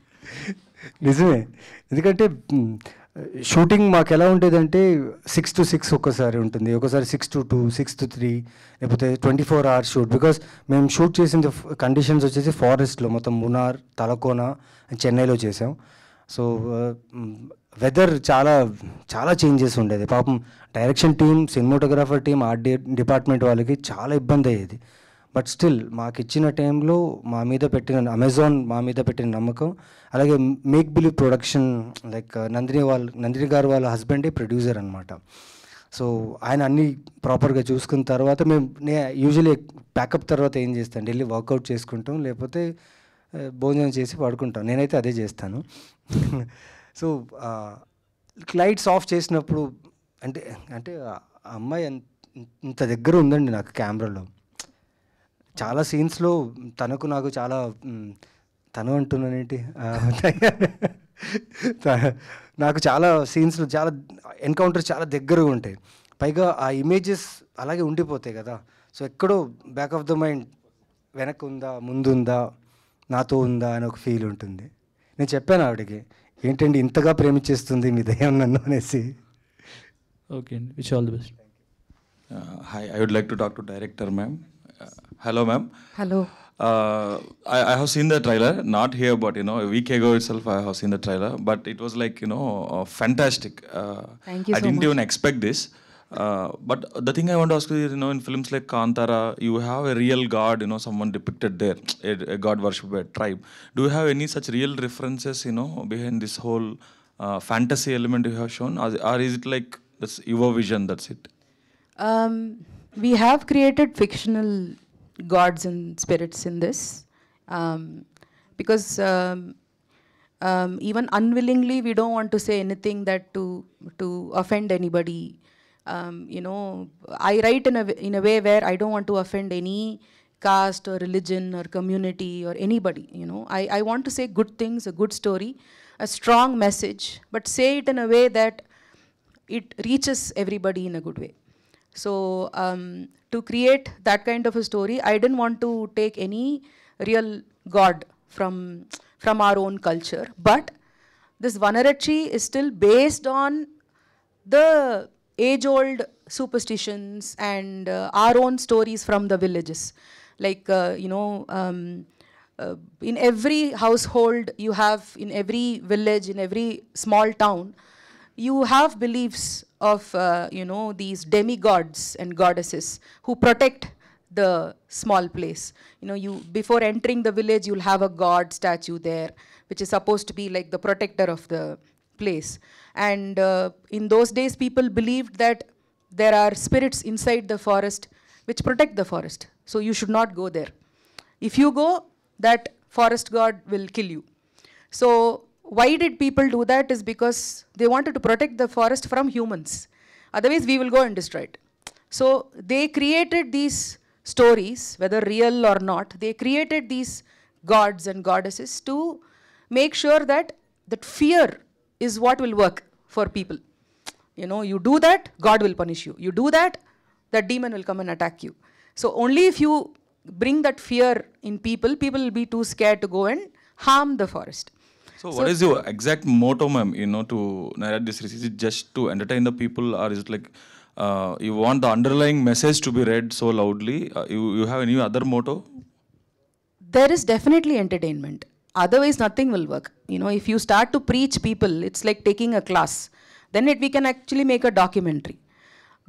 నిజమే, ఎందుకంటే షూటింగ్ మాకు ఎలా ఉండేదంటే 6 to 6 ఒక్కసారి ఉంటుంది, ఒకసారి 6 to 2, 6 to 3, లేకపోతే 24 hours షూట్. బికాస్ మేము షూట్ చేసిన కండిషన్స్ వచ్చేసి ఫారెస్ట్లో, మొత్తం మునార్, తలకోన, చెన్నైలో చేసాం. సో వెదర్ చాలా చాలా చేంజెస్ ఉండేది. పాపం direction team, cinematographer team, art department వాళ్ళకి చాలా ఇబ్బంది అయ్యేది. బట్ స్టిల్ మాకు ఇచ్చిన టైంలో అమెజాన్ మా మీద పెట్టిన నమ్మకం, అలాగే make believe production, like Nandini గారు వాళ్ళ హస్బెండే ప్రొడ్యూసర్ అనమాట. సో ఆయన అన్నీ ప్రాపర్గా చూసుకున్న తర్వాత మేము యూజువలీ ప్యాకప్ తర్వాత ఏం చేస్తాను, వెళ్ళి వర్కౌట్ చేసుకుంటాం, లేకపోతే భోజనం చేసి పడుకుంటాం. నేనైతే అదే చేస్తాను. సో లైట్స్ ఆఫ్ చేసినప్పుడు అంటే అంటే ఆ అమ్మాయి ఇంత దగ్గర ఉందండి నాకు కెమెరాలో. చాలా సీన్స్లో తనకు నాకు చాలా తను అంటున్నానేంటి నాకు చాలా సీన్స్లో చాలా ఎన్కౌంటర్స్ చాలా దగ్గరగా ఉంటాయి. పైగా ఆ ఇమేజెస్ అలాగే ఉండిపోతాయి కదా. సో ఎక్కడో బ్యాక్ ఆఫ్ ద మైండ్ వెనక్కి ఉందా ముందుందా నాతో ఉందా అని ఒక ఫీల్ ఉంటుంది. నేను చెప్పాను ఆవిడకి, ఏంటండి ఇంతగా ప్రేమించేస్తుంది మీ దయ్యం నన్ను అనేసి. ఓకే అండి, wish all the best. Hi, I would like to talk to director ma'am. Hello ma'am. Hello. I have seen the trailer, not here, but a week ago itself I have seen the trailer, but it was like fantastic. Thank you I so didn't much. even expect this. But the thing I want to ask you is, in films like Kantara, you have a real god, someone depicted there, a god worshipped tribe. Do you have any such real references, behind this whole fantasy element you have shown, or is it like that's your vision? That's it. We have created fictional gods and spirits in this, because even unwillingly we don't want to say anything that to offend anybody. I write in a way where I don't want to offend any caste or religion or community or anybody. I want to say good things, a good story, a strong message, but say it in a way that it reaches everybody in a good way. So to create that kind of a story, I didn't want to take any real god from our own culture, but this Vanarachi is still based on the age-old superstitions and our own stories from the villages. Like, in every household you have, in every village, in every small town, you have beliefs of, these demigods and goddesses who protect the small place. You before entering the village, you'll have a god statue there, which is supposed to be like the protector of the place. And in those days, people believed that there are spirits inside the forest which protect the forest. So you should not go there. If you go, that forest god will kill you. So why did people do that is because they wanted to protect the forest from humans. Otherwise, we will go and destroy it. So they created these stories, whether real or not, they created these gods and goddesses to make sure that fear is what will work for people. You do that, God will punish you. You do that, that demon will come and attack you. So only if you bring that fear in people, people will be too scared to go and harm the forest. So what is your exact motto, ma'am, to narrate this series? Is it just to entertain the people, or is it like you want the underlying message to be read so loudly? You have any other motto? There is definitely entertainment. Otherwise, nothing will work. If you start to preach people, it's like taking a class. Then we can actually make a documentary.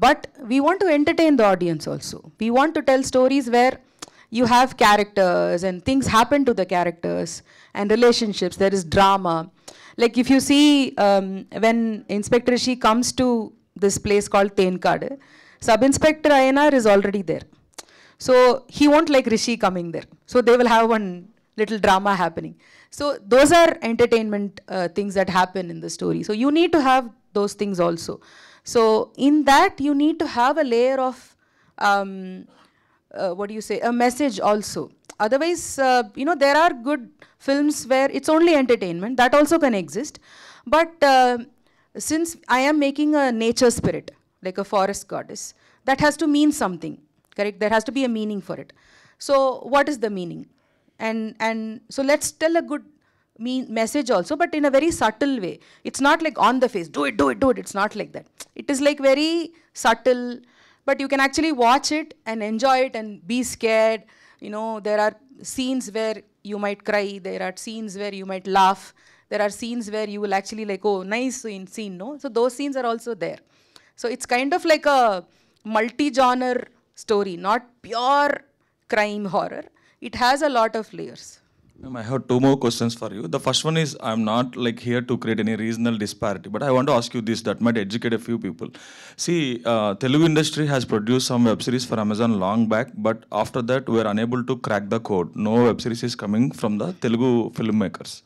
But we want to entertain the audience also. We want to tell stories where you have characters and things happen to the characters and relationships. There is drama. Like if you see when Inspector Rishi comes to this place called Tenkade, Sub-Inspector Ayanar is already there. So he won't like Rishi coming there. So they will have one little drama happening. So those are entertainment things that happen in the story. So you need to have those things also. So in that you need to have a layer of a message also. Otherwise, there are good films where it's only entertainment. That also can exist. But since I am making a nature spirit, like a forest goddess, that has to mean something, correct? There has to be a meaning for it. So what is the meaning? And so let's tell a good message also, but in a very subtle way. It's not like on the face, do it, do it, do it. It's not like that. It is like very subtle, but you can actually watch it and enjoy it and be scared. There are scenes where you might cry. There are scenes where you might laugh. There are scenes where you will actually like, oh, nice scene, no? So those scenes are also there. So it's kind of like a multi-genre story, not pure crime horror. It has a lot of layers. I have two more questions for you. The first one is, I'm not like here to create any regional disparity, but I want to ask you this that might educate a few people. See, Telugu industry has produced some web series for Amazon long back, but after that we are unable to crack the code. No web series is coming from the Telugu filmmakers.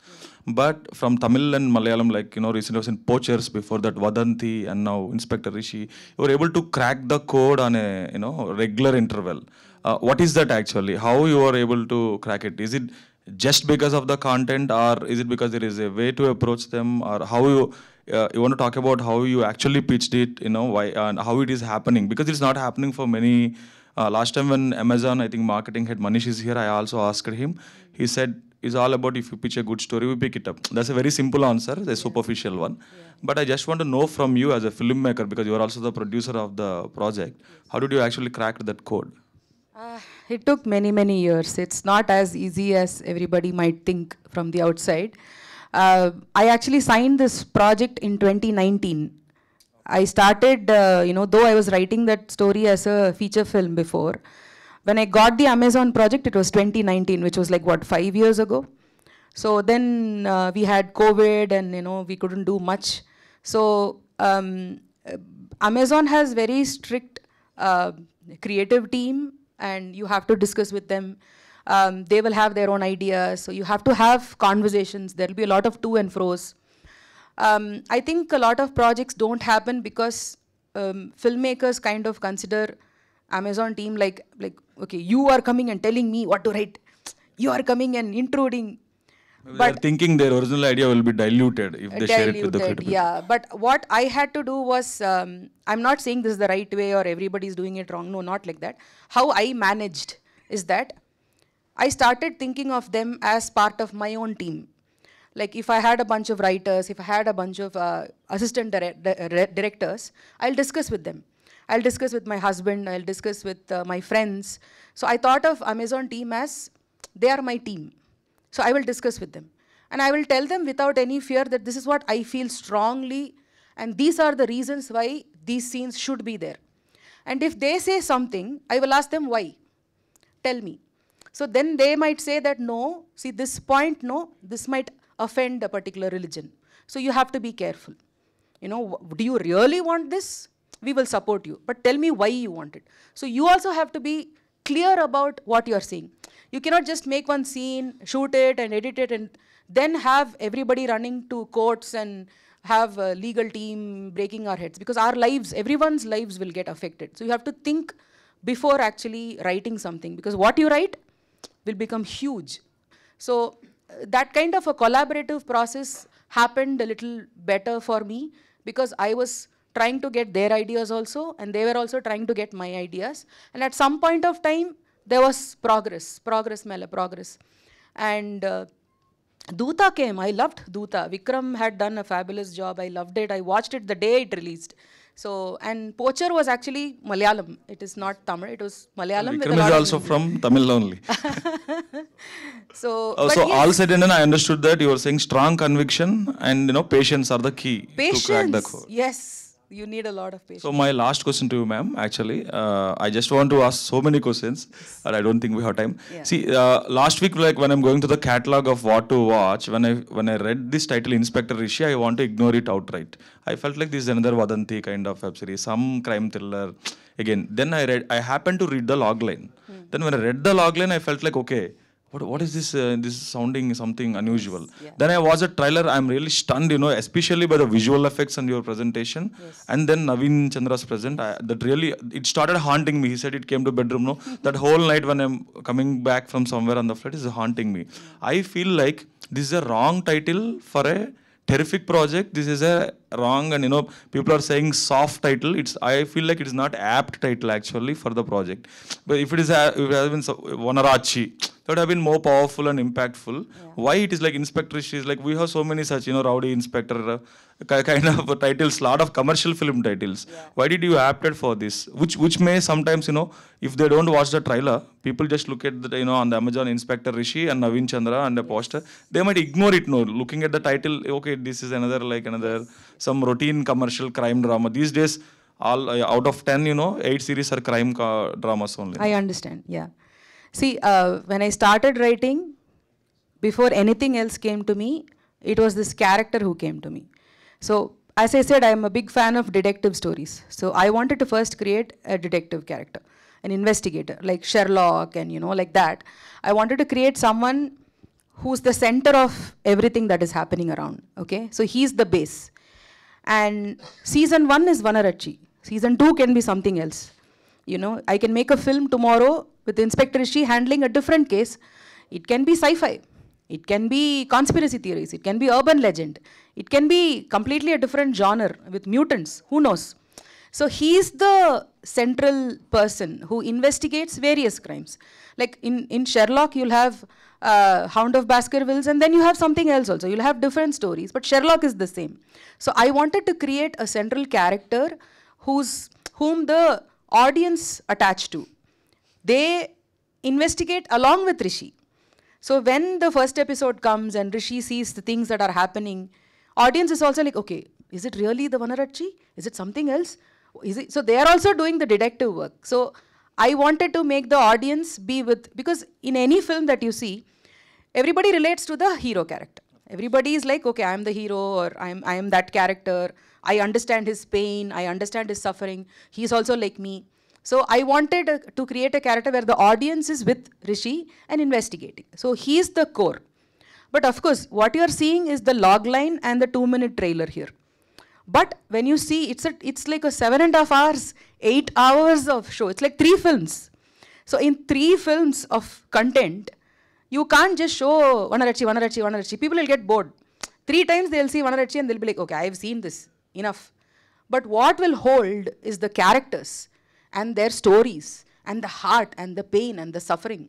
But from Tamil and Malayalam, like, recently was in Poachers, before that Vadanti, and now Inspector Rishi, you were able to crack the code on a, regular interval. What is that actually? How you are able to crack it? Is it just because of the content, or is it because there is a way to approach them, or how you want to talk about how you actually pitched it, why and how it is happening? Because it's not happening for many. Last time when Amazon, I think marketing head Manish is here, I also asked him. He said it's all about if you pitch a good story, we pick it up. That's a very simple answer, a superficial one. But I just want to know from you as a filmmaker, because you are also the producer of the project, how did you actually crack that code? It took many, many years. It's not as easy as everybody might think from the outside. I actually signed this project in 2019. I started, though I was writing that story as a feature film before. When I got the Amazon project, it was 2019, which was like, 5 years ago? So then we had COVID and, we couldn't do much. So Amazon has very strict creative team, and you have to discuss with them. They will have their own ideas, so you have to have conversations. There will be a lot of to and fro's. I think a lot of projects don't happen because filmmakers kind of consider Amazon team like, okay, you are coming and telling me what to write. You are coming and intruding. They are thinking their original idea will be diluted if they share it with the critics. Yeah, but what I had to do was, I'm not saying this is the right way or everybody's doing it wrong. No, not like that. How I managed is that I started thinking of them as part of my own team. Like if I had a bunch of writers, if I had a bunch of assistant directors, I'll discuss with them. I'll discuss with my husband, I'll discuss with my friends. So I thought of Amazon team as, they are my team. So I will discuss with them. And I will tell them without any fear that this is what I feel strongly, and these are the reasons why these scenes should be there. And if they say something, I will ask them why. Tell me. So then they might say that no, see this point, no, this might offend a particular religion. So you have to be careful. Do you really want this? We will support you. But tell me why you want it. So you also have to be clear about what you are saying. You cannot just make one scene, shoot it and edit it, and then have everybody running to courts and have a legal team breaking our heads, because our lives, everyone's lives will get affected. So you have to think before actually writing something, because what you write will become huge. So that kind of a collaborative process happened a little better for me, because I was trying to get their ideas also, and they were also trying to get my ideas. And at some point of time, there was progress. And Doota came. I loved Doota. Vikram had done a fabulous job. I loved it. I watched it the day it released. So, and Poacher was actually Malayalam. It is not Tamil. It was Malayalam. And Vikram is also from Tamil only. So yes. All said and done, I understood that you were saying strong conviction and patience are the key to crack the code. Yes. You need a lot of patience. So my last question to you, ma'am, actually, I just want to ask so many questions, and I don't think we have time. Yeah. See, last week, like when I'm going to the catalog of what to watch, when I read this title, Inspector Rishi, I want to ignore it outright. I felt like this is another Vadanti kind of web series, some crime thriller. Again, then I happened to read the logline. Then when I read the logline, I felt like, okay, what is this? This is sounding something unusual. Yeah. Then I watched a trailer. I'm really stunned, especially by the visual effects and your presentation. Yes. And then Naveen Chandra's present. That really, it started haunting me. He said it came to bedroom. No, that whole night when I'm coming back from somewhere on the flight is haunting me. I feel like this is a wrong title for a terrific project. This is a wrong, and people are saying soft title. I feel like it is not apt title actually for the project. But if it has been Vanarachi, that would have been more powerful and impactful. Yeah. Why it is like Inspector Rishi is like, we have so many such, rowdy inspector kind of titles, lot of commercial film titles. Yeah. Why did you opt for this? Which may sometimes, if they don't watch the trailer, people just look at the, on the Amazon Inspector Rishi and Naveen Chandra and the poster, they might ignore it. No, looking at the title, okay, this is another some routine commercial crime drama. These days, all out of 10, 8 series are crime dramas only. I understand. Yeah. See, when I started writing, before anything else came to me, it was this character who came to me. So as I said, I am a big fan of detective stories. So I wanted to first create a detective character, an investigator, like Sherlock and, you know, like that. I wanted to create someone who's the center of everything that is happening around, okay? So he's the base. And season 1 is Vanarachi. Season 2 can be something else. You know, I can make a film tomorrow with Inspector Rishi handling a different case. It can be sci-fi. It can be conspiracy theories. It can be urban legend. It can be completely a different genre with mutants. Who knows? So he's the central person who investigates various crimes. Like in Sherlock, you'll have Hound of Baskervilles, and then you have something else also. You'll have different stories, but Sherlock is the same. So I wanted to create a central character whom the audience attach to. They investigate along with Rishi. So when the first episode comes and Rishi sees the things that are happening, audience is also like, okay, is it really the Vanarachi? Is it something else? Is it? So they are also doing the detective work. So I wanted to make the audience be with, because in any film that you see, everybody relates to the hero character. Everybody is like, okay, I am the hero, or I am that character. I understand his pain. I understand his suffering. He's also like me. So I wanted to create a character where the audience is with Rishi and investigating. So he's the core. But of course, what you are seeing is the log line and the 2-minute trailer here. But when you see, it's like a 7.5 hours, 8 hours of show. It's like 3 films. So in 3 films of content, you can't just show Vanarachi, Vanarachi, Vanarachi. People will get bored. 3 times they'll see Vanarachi and they'll be like, okay, I've seen this, enough. But what will hold is the characters and their stories and the heart and the pain and the suffering.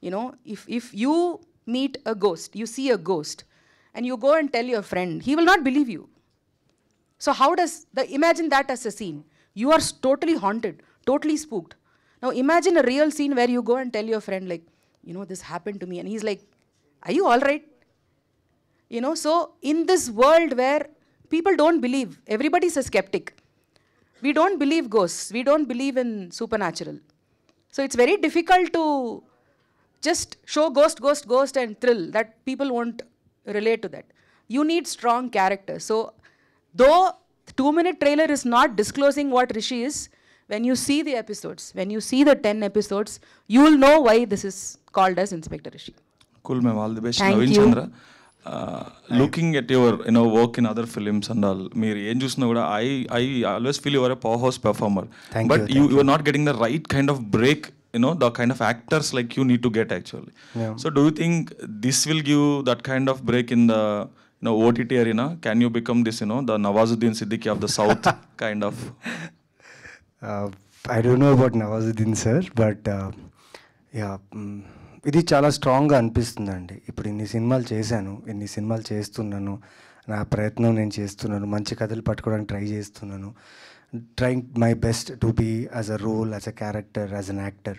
You know, if you meet a ghost, you see a ghost, and you go and tell your friend, he will not believe you. So how does imagine that as a scene. You are totally haunted, totally spooked. Now imagine a real scene where you go and tell your friend, like, you know, this happened to me, and he's like, are you all right? You know, so in this world where people don't believe, everybody's a skeptic. We don't believe ghosts. We don't believe in supernatural. So it's very difficult to just show ghost, ghost, ghost and thrill. That people won't relate to that. You need strong characters. So though the 2-minute trailer is not disclosing what Rishi is, when you see the episodes, when you see the 10 episodes, you will know why this is called as Inspector Rishi. Cool, ma'am. All the best. Thank Naveen you. Chandra. Looking at your work in other films and all, మీరు ఏం చూసినా కూడా I always feel you are a powerhouse performer. But you are not getting the right kind of break, the kind of actors like you need to get actually. Yeah. So do you think this will give that kind of break in the OTT arena? Can you become this, the Nawazuddin Siddiqui of the South kind of? I don't know about Nawazuddin sir, but yeah. ఇది చాలా స్ట్రాంగ్గా అనిపిస్తుందండి. ఇప్పుడు ఇన్ని సినిమాలు చేశాను, ఇన్ని సినిమాలు చేస్తున్నాను, నా ప్రయత్నం నేను చేస్తున్నాను, మంచి కథలు పట్టుకోవడానికి ట్రై చేస్తున్నాను, trying my best to be as a role, as a character, as an actor.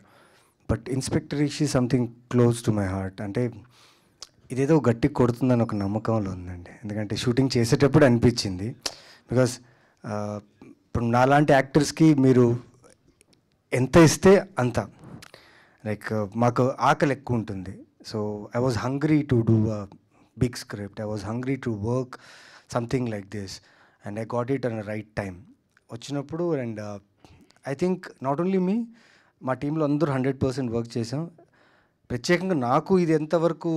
But inspector Rishi something close to my heart. అంటే ఇదేదో గట్టి కొడుతుందని ఒక నమ్మకంలో ఉందండి. ఎందుకంటే షూటింగ్ చేసేటప్పుడు అనిపించింది. బికాస్ ఇప్పుడు నాలాంటి యాక్టర్స్కి మీరు ఎంత ఇస్తే అంత, లైక్ మాకు ఆకలి ఎక్కువ ఉంటుంది. So I was hungry to do a big script. I was hungry to work something like this, and I got it on right time వచ్చినప్పుడు. And I think not only me, మా టీంలో అందరూ 100% work చేసాం. ప్రత్యేకంగా నాకు ఇది ఎంతవరకు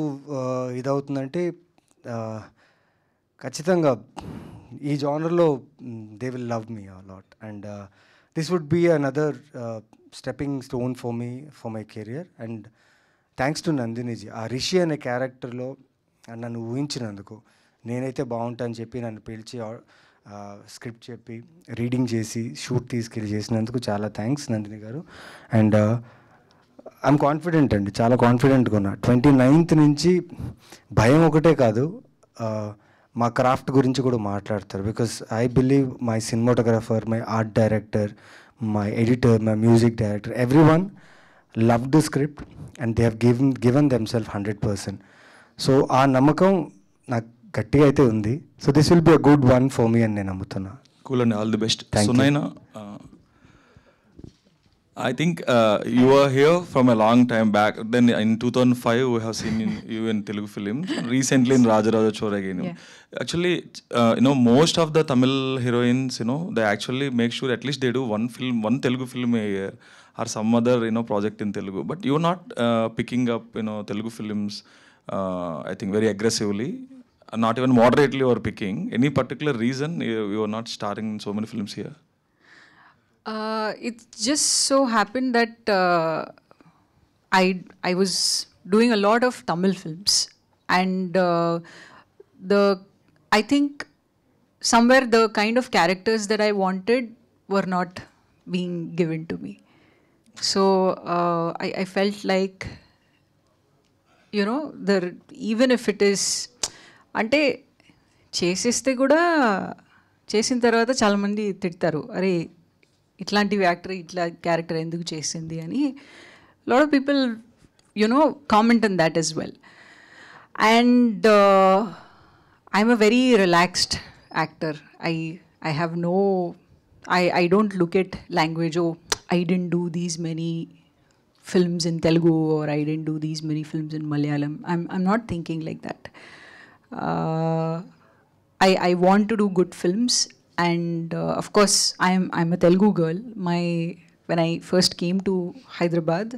ఇదవుతుందంటే, ఖచ్చితంగా ఈ జానర్లో they will love me a lot, and this would be another stepping stone for me, for my career. And thanks to Nandini ji, ఆ రిషి అనే క్యారెక్టర్లో నన్ను ఊహించినందుకు. నేనైతే బాగుంటా అని చెప్పి నన్ను పిలిచి స్క్రిప్ట్ చెప్పి రీడింగ్ చేసి షూట్ తీసుకెళ్ళి చేసినందుకు చాలా థ్యాంక్స్ నందిని గారు. అండ్ ఐఎమ్ కాన్ఫిడెంట్ అండి, చాలా కాన్ఫిడెంట్గా ఉన్నా. 29th నుంచి భయం ఒకటే కాదు, మా క్రాఫ్ట్ గురించి కూడా మాట్లాడతారు. Because I believe my cinematographer, my art director, my editor, my music director, everyone loved the script and they have given themselves 100%. So aa namakam nak గట్టిగా అయితే ఉంది. So this will be a good one for me అని నేను నమ్ముతున్నా. Cool అండి, all the best. Sunaina, I think you were here from a long time back. Then in 2005, we have seen you in Telugu films. Recently in Rajaraja Chora again. Yeah. Actually, most of the Tamil heroines, they actually make sure at least they do one film, one Telugu film a year, or some other, project in Telugu. But you're not picking up, Telugu films, I think very aggressively. Not even moderately or picking. Any particular reason you are not starring in so many films here? It just so happened that I was doing a lot of Tamil films, and I think somewhere the kind of characters that I wanted were not being given to me. So I felt like, even if it is, అంటే చేసేస్తే కూడా చేసిన తర్వాత చాలామంది తిడతారు, అరే ఇట్లాంటివి actor ఇట్లా క్యారెక్టర్ ఎందుకు చేసింది అని. Lot of people comment on that as well. And I'm a very relaxed actor. I have no, I don't look at language, oh, I didn't do these many films in Telugu, or I didn't do these many films in Malayalam. I'm not thinking like that. I want to do good films, and of course I'm a Telugu girl. When I first came to Hyderabad,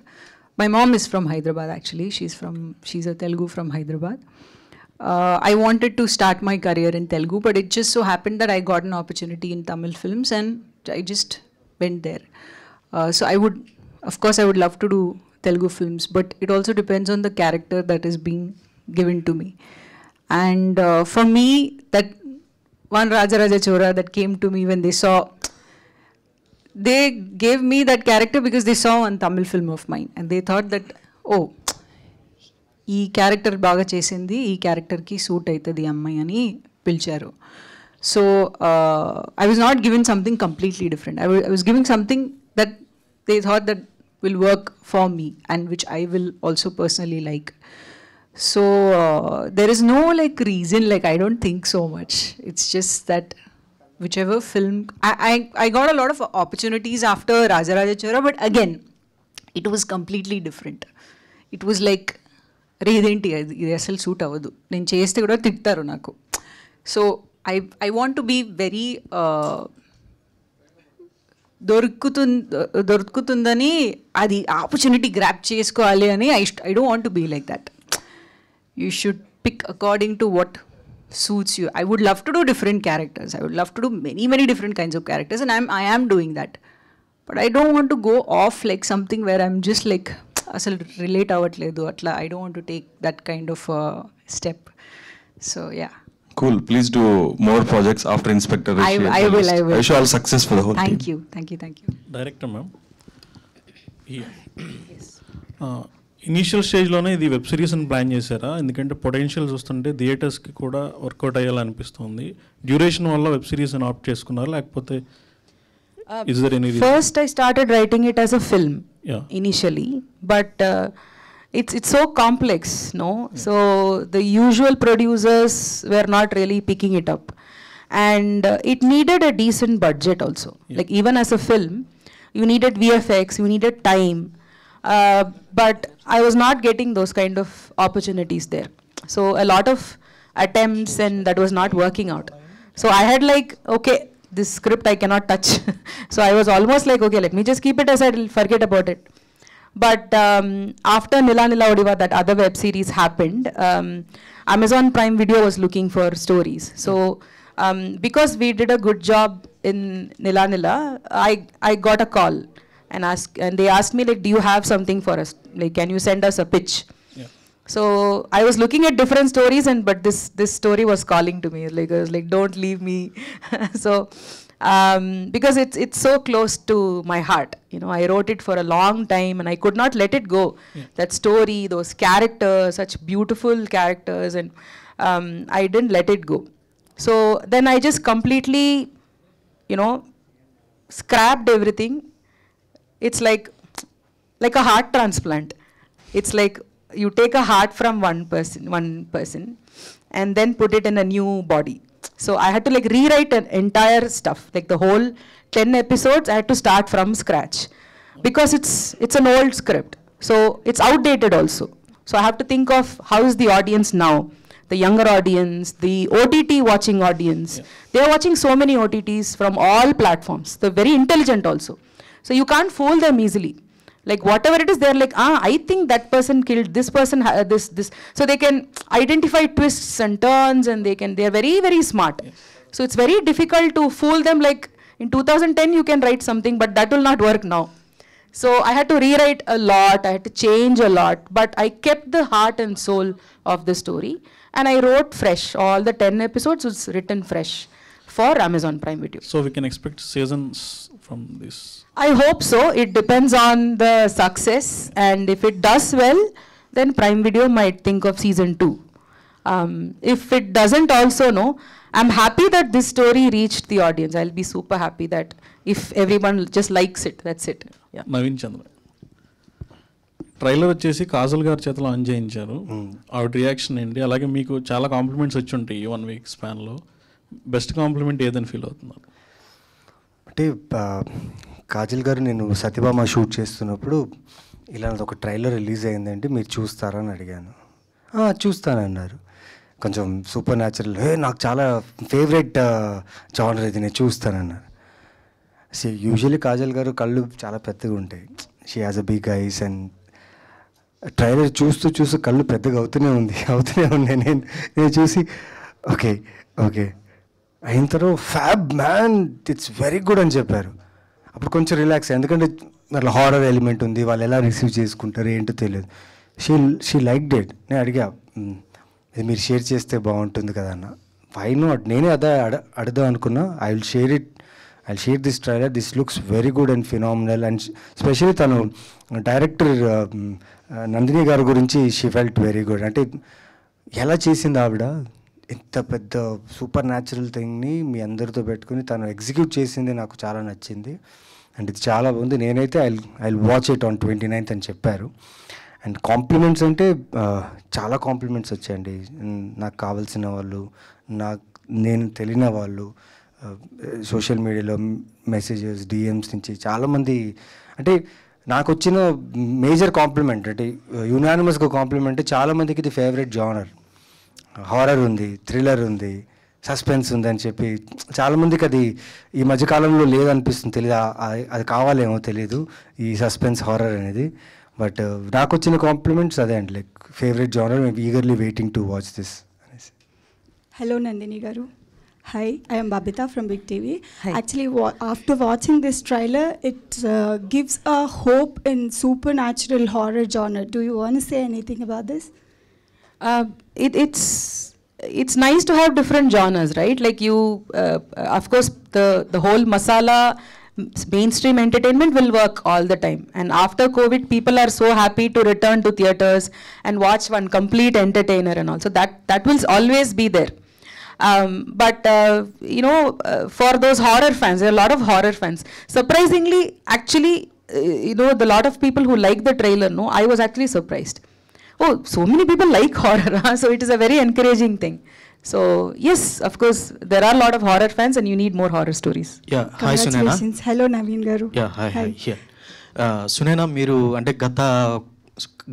my mom is from Hyderabad actually. She's a Telugu from Hyderabad. I wanted to start my career in Telugu, but it just so happened that I got an opportunity in Tamil films, and I just went there. So I would love to do Telugu films, but it also depends on the character that is being given to me. And for me, that one Rajaraja Chora that came to me when they gave me that character because they saw one Tamil film of mine, and they thought that, oh, ఈ character బాగా చేసింది, ఈ క్యారెక్టర్కి suit అవుతుంది అమ్మాయి అని పిలిచారు. So I was not given something completely different. I was giving something that they thought that will work for me and which I will also personally like. So there is no reason, I don't think so much. It's just that whichever film, I got a lot of opportunities after Rajaraja Chora, but again, it was completely different. It was like, అరే ఇదేంటి ఇది అసలు suit అవ్వదు, నేను చేస్తే కూడా తిట్టారు నాకు. So I want to be very దొరుకుతుందని అది ఆపర్చునిటీ గ్రాప్ చేసుకోవాలి అని I don't want to be like that. You should pick according to what suits you. I would love to do different characters. I would love to do many different kinds of characters, and I am doing that. But I don't want to go off like something where I'm just like, asal relate avatledu atla. I don't want to take that kind of step. So yeah. Cool. Please do more projects after Inspector Rishi. I will. I wish you all success for the whole Thank team. Thank you. Director ma'am. Yes. Initial స్టేజ్లోనే ఇది web series అని plan చేశారా? ఎందుకంటే potential చూస్తుంటే థియేటర్స్కి కూడా work out అయ్యాలనిపిస్తుంది. Duration వల్ల web series అని ఆప్ట్ చేసుకున్నారా, లేకపోతే is there any reason? First I started writing it as a film initially, but it's so complex, no? So the usual producers were not really picking it up, and it needed a decent budget also. Like even as a film, you needed VFX, you needed time. But I was not getting those kind of opportunities there. So a lot of attempts, and that was not working out. So I had okay, this script I cannot touch. So I was almost like, okay, let me just keep it aside, I'll forget about it. But after Nila Nila Odiva, that other web series happened, Amazon Prime Video was looking for stories. So because we did a good job in Nila Nila, I got a call. And they asked me, do you have something for us? Can you send us a pitch? Yeah. So I was looking at different stories, but this story was calling to me. I was like, don't leave me. So because it's so close to my heart. I wrote it for a long time, and I could not let it go. Yeah. That story, those characters, such beautiful characters, and I didn't let it go. So then I just completely, scrapped everything. It's like a heart transplant. It's like you take a heart from one person and then put it in a new body. So I had to rewrite an entire stuff, the whole 10 episodes I had to start from scratch. because it's an old script. So it's outdated also. So I have to think of how is the audience now, the younger audience, the OTT watching audience. They are watching so many OTTs from all platforms. They're very intelligent also. So you can't fool them easily. Like whatever it is, they're like, I think that person killed this person, this. So they can identify twists and turns, and they're very, very smart. So it's very difficult to fool them. Like in 2010, you can write something, but that will not work now. So I had to rewrite a lot, I had to change a lot, but I kept the heart and soul of the story, and I wrote fresh. All the 10 episodes was written fresh for Amazon Prime Video. So we can expect seasons from this? I hope so. It depends on the success, and if it does well, then Prime Video might think of season 2. If it doesn't also, no, I'm happy that this story reached the audience. I'll be super happy that if everyone just likes it, that's it. Yeah. Naveen Chandra, trailer వచ్చేసి కాజల్ గారి చేతిలో on చేయించారు. ఆవిడ reaction ఏంటి? అలాగే మీకు చాలా compliments వచ్చి ఉంటాయి ఈ 1 week స్పాన్లో. బెస్ట్ కాంప్లిమెంట్ ఏదని ఫీల్ అవుతున్నారు? అంటే కాజల్ గారు నేను సత్యభామ షూట్ చేస్తున్నప్పుడు ఇలా ఒక ట్రైలర్ రిలీజ్ అయిందంటే మీరు చూస్తారా అని అడిగాను. చూస్తానన్నారు. కొంచెం సూపర్ న్యాచురల్, నాకు చాలా ఫేవరెట్ జానర్ ఇది, నేను చూస్తానన్నారు. యూజువల్లీ కాజల్ గారు కళ్ళు చాలా పెద్దగా ఉంటాయి. She has a big eyes, and trailer చూస్తూ కళ్ళు పెద్దగా అవుతూనే ఉన్నాయి. నేను చూసి ఓకే అయిన తర్వాత fab man, it's very good అని చెప్పారు. అప్పుడు కొంచెం రిలాక్స్, ఎందుకంటే మళ్ళీ హారర్ ఎలిమెంట్ ఉంది, వాళ్ళు ఎలా రిసీవ్ చేసుకుంటారు ఏంటో తెలియదు. She like dead. నేను అడిగా, ఇది మీరు షేర్ చేస్తే బాగుంటుంది కదా అన్న. వై నాట్, నేనే అదే అడదాం అనుకున్నా. I will share this trailer, this looks very good and phenomenal. And specially తను డైరెక్టర్ నందిని గారి గురించి షీ ఫెల్ట్ వెరీ గుడ్. అంటే ఎలా చేసింది ఆవిడ, ఇంత పెద్ద సూపర్ న్యాచురల్ థింగ్ని మీ అందరితో పెట్టుకుని తను ఎగ్జిక్యూట్ చేసింది నాకు చాలా నచ్చింది. అండ్ ఇది చాలా బాగుంది. నేనైతే I watch it on 29th అని చెప్పారు. అండ్ కాంప్లిమెంట్స్ అంటే చాలా కాంప్లిమెంట్స్ వచ్చాయండి. నాకు కావాల్సిన వాళ్ళు, నేను తెలియని వాళ్ళు, సోషల్ మీడియాలో మెసేజెస్, డిఎమ్స్ నుంచి చాలామంది. అంటే నాకు వచ్చిన మేజర్ కాంప్లిమెంట్ అంటే యునానిమస్గా కాంప్లిమెంట్, చాలామందికి ఇది ఫేవరెట్ జానర్. హారర్ ఉంది, థ్రిల్లర్ ఉంది, సస్పెన్స్ ఉంది అని చెప్పి చాలామందికి అది ఈ మధ్యకాలంలో లేదనిపిస్తుంది. తెలియదు, అది కావాలేమో తెలీదు ఈ సస్పెన్స్ హారర్ అనేది. బట్ నాకు వచ్చిన కాంప్లిమెంట్స్ అదే అండి, like favourite genre, eagerly waiting to watch this. Hello Nandini Garu. Hi, I am Babita from Big TV. Hi. Actually, after watching this trailer, it gives a hope in supernatural horror genre. Do you want to say anything about this? It's nice to have different genres, right? Like you, of course, the whole masala mainstream entertainment will work all the time. And after COVID, people are so happy to return to theaters and watch one complete entertainer and all. So that will always be there. But for those horror fans, there are a lot of horror fans. Surprisingly, actually, the lot of people who like the trailer, no, I was actually surprised. Oh, so many people like horror, huh? So it is a very encouraging thing. So yes, of course, there are a lot of horror fans and you need more horror stories. Yeah, hi Sunena. Hello Naveen Garu. Yeah, hi. Here. Sunena, మీరు అంటే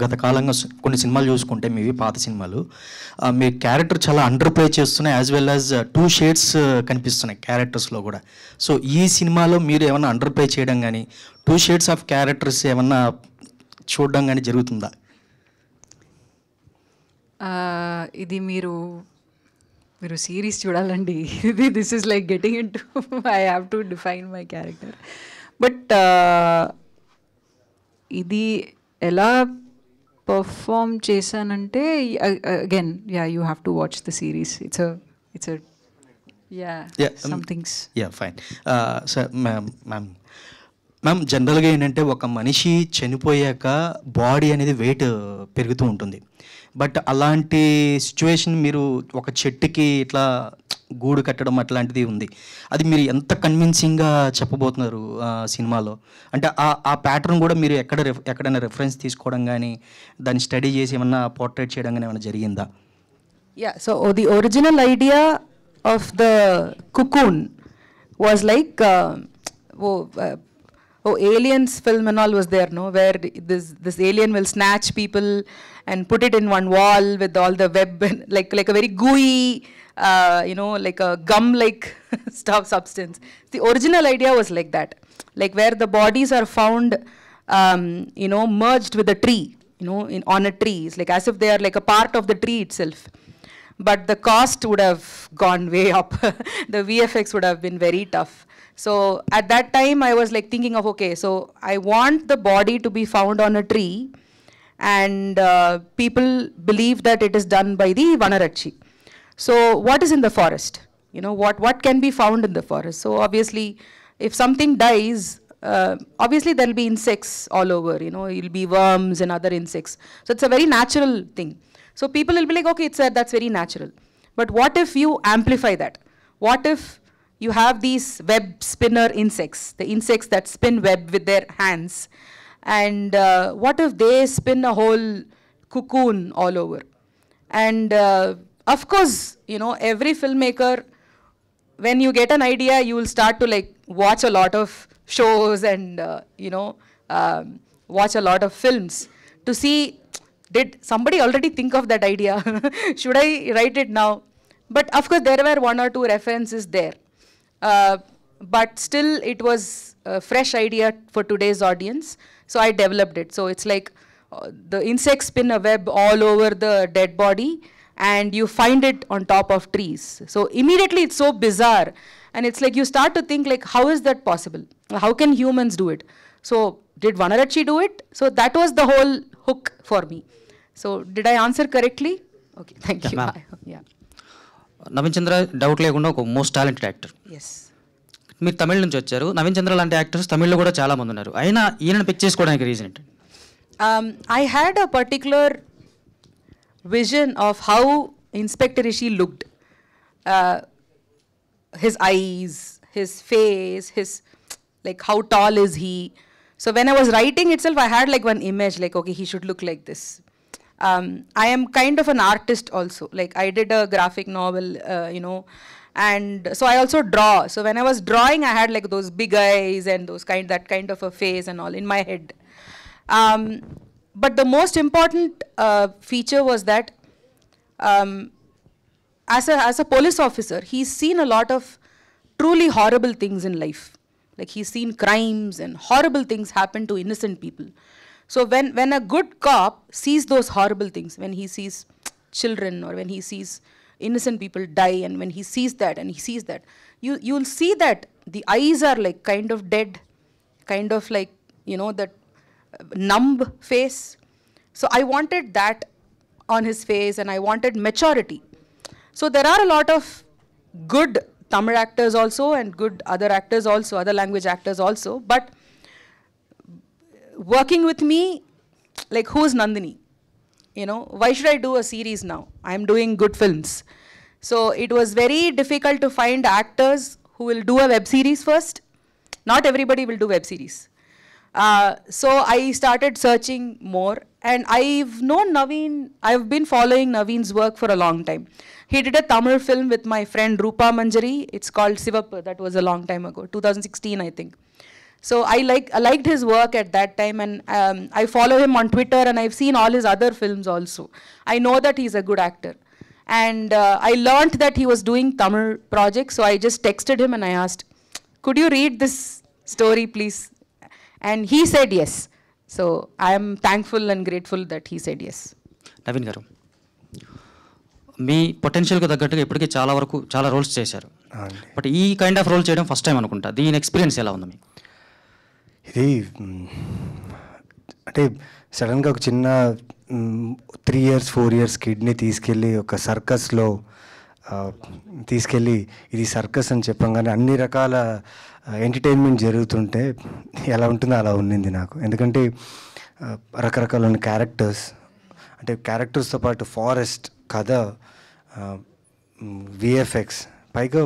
గత కాలంగా కొన్ని సినిమాలు చూసుకుంటే మీవి పాత సినిమాలు, మీ క్యారెక్టర్ చాలా అండర్ ప్లే చేస్తున్నాయి, యాజ్ వెల్ యాజ్ 2 shades కనిపిస్తున్నాయి క్యారెక్టర్స్లో కూడా. సో ఈ సినిమాలో మీరు ఏమన్నా అండర్ ప్లే చేయడం కానీ 2 shades ఆఫ్ క్యారెక్టర్స్ ఏమన్నా చూడడం కానీ జరుగుతుందా? ఇది మీరు సిరీస్ చూడాలండి. This is like getting in to I have to define my character. But ఇది ఎలా పర్ఫామ్ చేశానంటే again you have to watch the series. It's some things. Fine. Sir ma'am, జనరల్గా ఏంటంటే ఒక మనిషి చనిపోయాక బాడీ అనేది వెయిట్ పెరుగుతూ ఉంటుంది. బట్ అలాంటి సిచ్యువేషన్ మీరు ఒక చెట్టుకి ఇట్లా గూడు కట్టడం అట్లాంటిది ఉంది. అది మీరు ఎంత కన్విన్సింగ్గా చెప్పబోతున్నారు సినిమాలో? అంటే ఆ ప్యాటర్న్ కూడా మీరు ఎక్కడైనా రెఫరెన్స్ తీసుకోవడం కానీ దాన్ని స్టడీ చేసి ఏమన్నా పోర్ట్రేట్ చేయడం కానీ ఏమైనా జరిగిందా? So the original idea of the cocoon was like Aliens film and all was there, no, where this alien will snatch people and put it in one wall with all the web and like a very gooey, like a gum-like substance. The original idea was like that, like where the bodies are found, merged with a tree, on a tree. It's like as if they are like a part of the tree itself. But the cost would have gone way up. The VFX would have been very tough. So at that time, I was like thinking of, okay, so I want the body to be found on a tree, and people believe that it is done by the Vanarachi. So what is in the forest? What can be found in the forest? So obviously, if something dies, obviously there'll be insects all over, it'll be worms and other insects. So it's a very natural thing. So people will be like, okay, that's very natural. But what if you amplify that? What if you have these web spinner insects, the insects that spin web with their hands, and what if they spin a whole cocoon all over? And of course, every filmmaker, when you get an idea, you will start to like watch a lot of shows and watch a lot of films to see, did somebody already think of that idea? Should I write it now? But of course, there were one or two references there. But still, it was a fresh idea for today's audience. So I developed it. So it's like the insects spin a web all over the dead body, and you find it on top of trees. So immediately it's so bizarre. And it's like you start to think like, how is that possible? How can humans do it? So did Vanarachi do it? So that was the whole hook for me. So did I answer correctly? Okay, thank you. Yeah. Naveen Chandra doubt లేకుండా ఒక most talented actor. Yes. మీరు తమిళ నుంచి వచ్చారు. నవీన్ చంద్ర లాంటి actors తమిళ్లో కూడా చాలా మంది ఉన్నారు. అయినా ఈయనను పిక్ చేసుకోవడానికి రీజన్ ఏంటి? I had a particular vision of how Inspector Rishi looked. His eyes, his face, like how tall is he. So when I was writing itself, I had like one image, like, okay, he should look like this. I am kind of an artist also. Like I did a graphic novel, and so I also draw. So when I was drawing, I had like those big eyes and that kind of a face and all in my head. But the most important feature was that as a police officer, he's seen a lot of truly horrible things in life. Like he's seen crimes and horrible things happen to innocent people. So when a good cop sees those horrible things, when he sees children or when he sees innocent people die, and when he sees that and he sees that, you'll see that the eyes are like kind of dead, kind of like, that numb face. So I wanted that on his face, and I wanted maturity. So there are a lot of good Tamil actors also and good other actors also, other language actors also, but working with me, like who's Nandini? Why should I do a series now? I'm doing good films. So it was very difficult to find actors who will do a web series first. Not everybody will do web series. So I started searching more, and I've known Naveen, I've been following Naveen's work for a long time. He did a Tamil film with my friend Rupa Manjari. It's called Sivappu. That was a long time ago, 2016, I think. So I liked his work at that time, and I follow him on Twitter, and I've seen all his other films also. I know that he's a good actor. And I learned that he was doing Tamil projects, so I just texted him and I asked, could you read this story, please? And he said yes. So I am thankful and grateful that he said yes. Naveen గారు, మీ పొటెన్షియల్కి తగ్గట్టుగా ఇప్పటికీ చాలా roles చేశారు. But ఈ kind of role చేయడం first time అనుకుంటా. దీని experience ఎలా ఉంది మీకు? ఇది అంటే సడన్గా ఒక చిన్న 3 years 4 years కిడ్ని తీసుకెళ్ళి ఒక సర్కస్లో తీసుకెళ్ళి ఇది సర్కస్ అని చెప్పంగానే అన్ని రకాల ఎంటర్టైన్మెంట్ జరుగుతుంటే ఎలా ఉంటుందో అలా ఉండింది నాకు. ఎందుకంటే రకరకాల క్యారెక్టర్స్, అంటే క్యారెక్టర్స్తో పాటు ఫారెస్ట్, కథ, విఎఫ్ఎక్స్, పైగా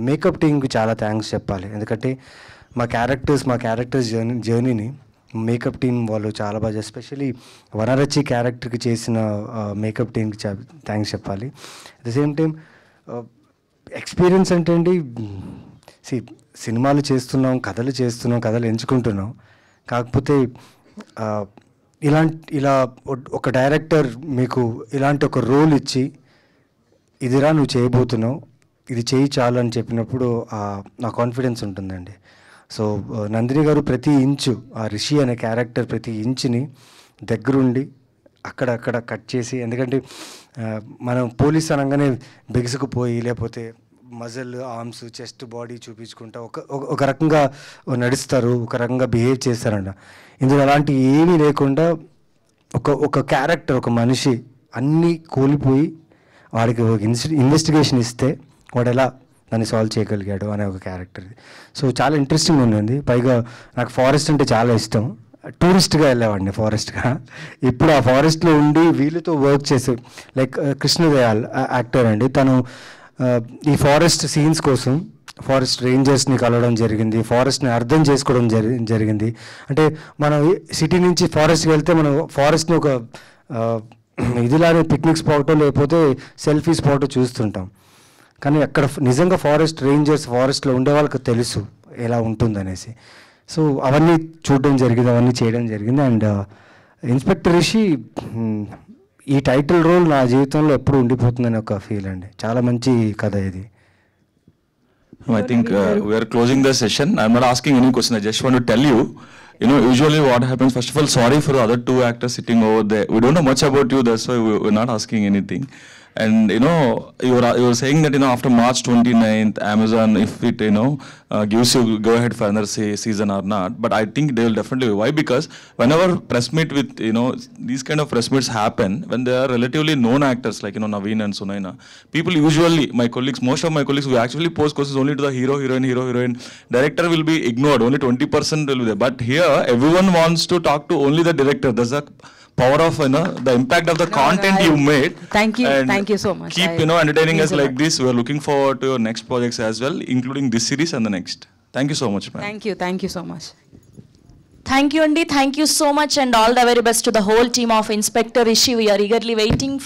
మేకప్ టీమ్కి చాలా థ్యాంక్స్ చెప్పాలి. ఎందుకంటే మా క్యారెక్టర్స్ జర్నీని మేకప్ టీమ్ వాళ్ళు చాలా బాగా, ఎస్పెషలీ వనరచి క్యారెక్టర్కి చేసిన మేకప్ టీమ్కి థ్యాంక్స్ చెప్పాలి. At the same time experience అంటే అండి, సినిమాలు చేస్తున్నాం, కథలు ఎంచుకుంటున్నాం. కాకపోతే ఇలా ఒక డైరెక్టర్ మీకు ఇలాంటి ఒక రోల్ ఇచ్చి ఇదిరా నువ్వు చేయబోతున్నావు, ఇది చేయి చాలు అని చెప్పినప్పుడు నా కాన్ఫిడెన్స్ ఉంటుందండి. సో నందిని గారు ప్రతి ఇంచు, ఆ రిషి అనే క్యారెక్టర్ ప్రతి ఇంచుని దగ్గరుండి అక్కడక్కడ కట్ చేసి, ఎందుకంటే మనం పోలీస్ అనగానే బిగుసుకుపోయి లేకపోతే మజిల్, ఆర్మ్స్, చెస్ట్, బాడీ చూపించుకుంటా ఒక రకంగా నడుస్తారు, ఒక రకంగా బిహేవ్ చేస్తారంట. ఇందులో అలాంటి ఏమీ లేకుండా ఒక క్యారెక్టర్, ఒక మనిషి అన్నీ కోల్పోయి వాడికి ఒక ఇన్వెస్టిగేషన్ ఇస్తే వాడు ఎలా దాన్ని సాల్వ్ చేయగలిగాడు అనే ఒక క్యారెక్టర్. సో చాలా ఇంట్రెస్టింగ్ ఉంది. పైగా నాకు ఫారెస్ట్ అంటే చాలా ఇష్టం. టూరిస్ట్గా వెళ్ళేవాడిని ఫారెస్ట్గా. ఇప్పుడు ఆ ఫారెస్ట్లో ఉండి వీళ్ళతో వర్క్ చేసే లైక్ కృష్ణదయాల్ యాక్టర్ అండి, తను ఈ ఫారెస్ట్ సీన్స్ కోసం ఫారెస్ట్ రేంజర్స్ని కలవడం జరిగింది, ఫారెస్ట్ని అర్థం చేసుకోవడం జరిగింది. అంటే మనం సిటీ నుంచి ఫారెస్ట్కి వెళ్తే మనం ఫారెస్ట్ని ఒక ఇదిలానే పిక్నిక్ స్పాట్ లేకపోతే సెల్ఫీ స్పాట్ చూస్తుంటాం. కానీ అక్కడ నిజంగా ఫారెస్ట్ రేంజర్స్ ఫారెస్ట్లో ఉండే వాళ్ళకి తెలుసు ఎలా ఉంటుందనేసి. సో అవన్నీ చూడడం జరిగింది, అవన్నీ చేయడం జరిగింది. అండ్ ఇన్స్పెక్టర్ రిషి ఈ టైటిల్ రోల్ నా జీవితంలో ఎప్పుడు ఉండిపోతుందని ఒక ఫీల్ అండి. చాలా మంచి కథ ఇది. I think we are closing the session. I'm not asking any question. I just want to tell you, usually what happens, first of all, sorry for the other two actors sitting over there. We don't know much about you, that's why we're not asking anything. And you were saying that after March 29th, Amazon, if it gives you go ahead for another season or not, but I think they will definitely. Why? Because whenever press meet with these kind of press meets happen when they are relatively known actors like Naveen and Sunaina, people usually, most of my colleagues, will actually post questions only to the hero, heroine. Director will be ignored. Only 20% will be there. But here, everyone wants to talk to only the director. There's a power of the impact of the content you made. Thank you so much. Keep entertaining us like this. We are looking forward to your next projects as well, including this series and the next. Thank you so much, ma'am. Thank you so much. Thank you, Andy. Thank you so much, and all the very best to the whole team of Inspector Rishi. We are eagerly waiting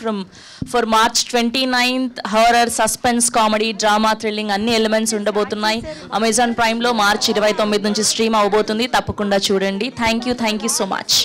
for March 29th. Horror, suspense, comedy, drama, thrilling అన్ని elements ఉండబోతున్నాయి. Amazon ప్రైమ్లో March 29 నుంచి stream అవబోతుంది. తప్పకుండా చూడండి. Thank you so much.